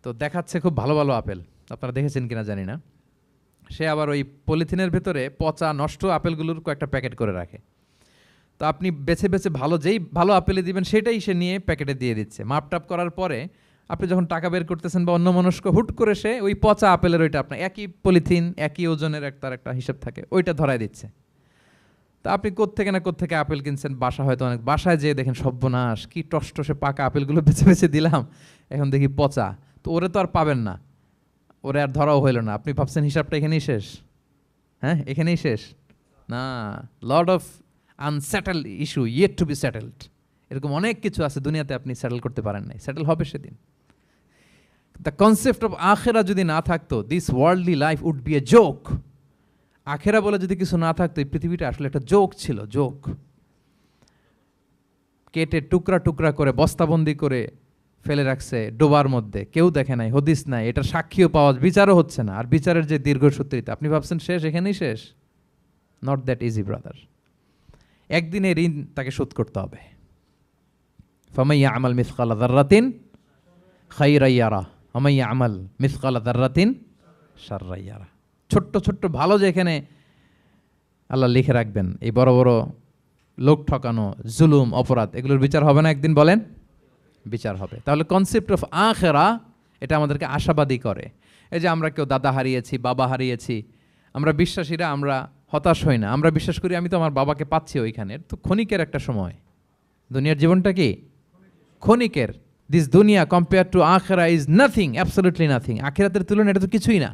তো দেখাচ্ছে খুব ভালো ভালো আপেল, আপনারা দেখেছেন কিনা জানি না। সে আবার ওই পলিথিনের ভেতরে পচা নষ্ট আপেলগুলোর কয়েকটা প্যাকেট করে রাখে, তো আপনি বেছে বেছে যেই ভালো আপেলে দিবেন সেটাই সে নিয়ে প্যাকেটে দিয়ে দিচ্ছে। মাপটাপ করার পরে আপনি যখন টাকা বের করতেছেন বা অন্যমনস্ক, হুট করে সে ওই পচা আপেলের ওইটা, আপনার একই পলিথিন, একই ওজনের তার একটা হিসাব থাকে, ওইটা ধরায় দিচ্ছে। তা আপনি কোত্থেকে আপেল কিনছেন, হয়তো অনেক, বাসায় যেয়ে দেখেন সর্বনাশ, কি টসটসে পাকা আপেলগুলো বেছে বেছে দিলাম, এখন দেখি পচা, তো ওরে তো আর পাবেন না, ওরে আর ধরাও হইল না। আপনি ভাবছেন হিসাবটা এখানেই শেষ? হ্যাঁ, এখানেই শেষ না, lot of unsettled issue yet to be settled. এরকম অনেক কিছু আছে দুনিয়াতে, আপনি সেটেল করতে পারেন নাই, সেটেল হবে সেদিন। দ্য কনসেপ্ট অফ আখেরা যদি না থাকতো, this worldly life would be a joke. আখেরা বলে যদি কিছু না থাকতো, এই পৃথিবীটা আসলে একটা জোক ছিল, জোক। কেটে টুকরা টুকরা করে বস্তাবন্দি করে ফেলে রাখছে ডোবার মধ্যে, কেউ দেখে নাই, হদিস নাই, এটার সাক্ষীও পাওয়া, বিচারও হচ্ছে না। আর বিচারের যে দীর্ঘসূত্রিতা, আপনি ভাবছেন শেষ, এখানেই শেষ? Not that easy brother. একদিনে ঋণ তাকে শোধ করতে হবে। ফামাইয়া আমাল মিসকালা যাররাতিন খাইরান ইয়ারা ওমাইয়া আমাল মিসকালা যাররাতিন শাররান ইয়ারা। ছোট্ট ছোট্ট ভালো যেখানে আল্লাহ লিখে রাখবেন, এই বড় বড় লোক ঠকানো, জুলুম, অপরাধ, এগুলোর বিচার হবে না একদিন? বলেন, বিচার হবে। তাহলে কনসেপ্ট অফ আখেরা, এটা আমাদেরকে আশাবাদী করে। এই যে আমরা কেউ দাদা হারিয়েছি, বাবা হারিয়েছি, আমরা বিশ্বাসীরা, আমরা হতাশ হই না, আমরা বিশ্বাস করি আমি তো আমার বাবাকে পাচ্ছি ওইখানে। তো ক্ষণিকের একটা সময়, দুনিয়ার জীবনটা কি ক্ষণিকের। দিস দুনিয়া কম্পেয়ার টু আখেরা ইজ নাথিং, অ্যাবসলিউটলি নাথিং। আখেরাতের তুলনায় এটা তো কিছুই না।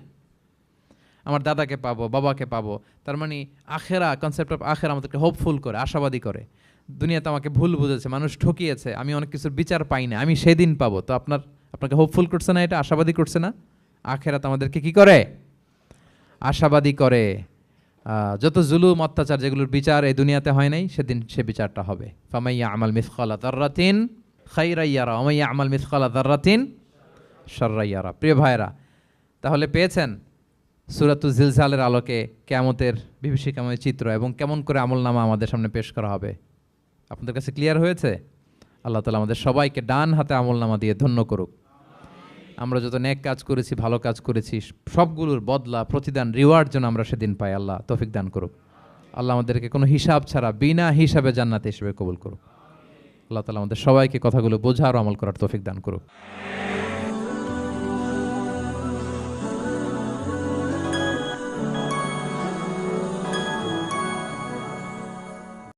আমার দাদাকে পাবো, বাবাকে পাবো, তার মানে আখেরা, কনসেপ্ট অফ আখেরা আমাদেরকে হোপফুল করে, আশাবাদী করে। দুনিয়াতে আমাকে ভুল বুঝেছে, মানুষ ঠকিয়েছে, আমি অনেক কিছুর বিচার পাই না, আমি সেদিন পাবো। তো আপনাকে হোপফুল করছে না, এটা আশাবাদী করছে না? আখেরাত আমাদেরকে কি করে? আশাবাদী করে। যত জুলুম, অত্যাচার, যেগুলোর বিচার এই দুনিয়াতে হয় নাই, সেদিন সে বিচারটা হবে। ফামাইয়া আমাল মিসকালা যাররাতিন খাইরান ইয়ারা ওমাইয়া আমাল মিসকালা যাররাতিন শাররান ইয়ারা। প্রিয় ভাইরা, তাহলে পেয়েছেন সূরাতুজ জিলজালের আলোকে কিয়ামতের বিভীষিকাময় চিত্র, এবং কেমন করে আমলনামা আমাদের সামনে পেশ করা হবে। আপনাদের কাছে ক্লিয়ার হয়েছে? আল্লাহ তাআলা আমাদের সবাইকে ডান হাতে আমলনামা দিয়ে ধন্য করুক। আমরা যত নেক কাজ করেছি, ভালো কাজ করেছি, সবগুলোর বদলা, প্রতিদান, রিওয়ার্ড যেন আমরা সেদিন পাই। আল্লাহ তৌফিক দান করুক। আল্লাহ আমাদেরকে কোনো হিসাব ছাড়া বিনা হিসাবে জান্নাতে হিসেবে কবুল করুক। আল্লাহ তাআলা আমাদের সবাইকে কথাগুলো বোঝা আর আমল করার তৌফিক দান করুক।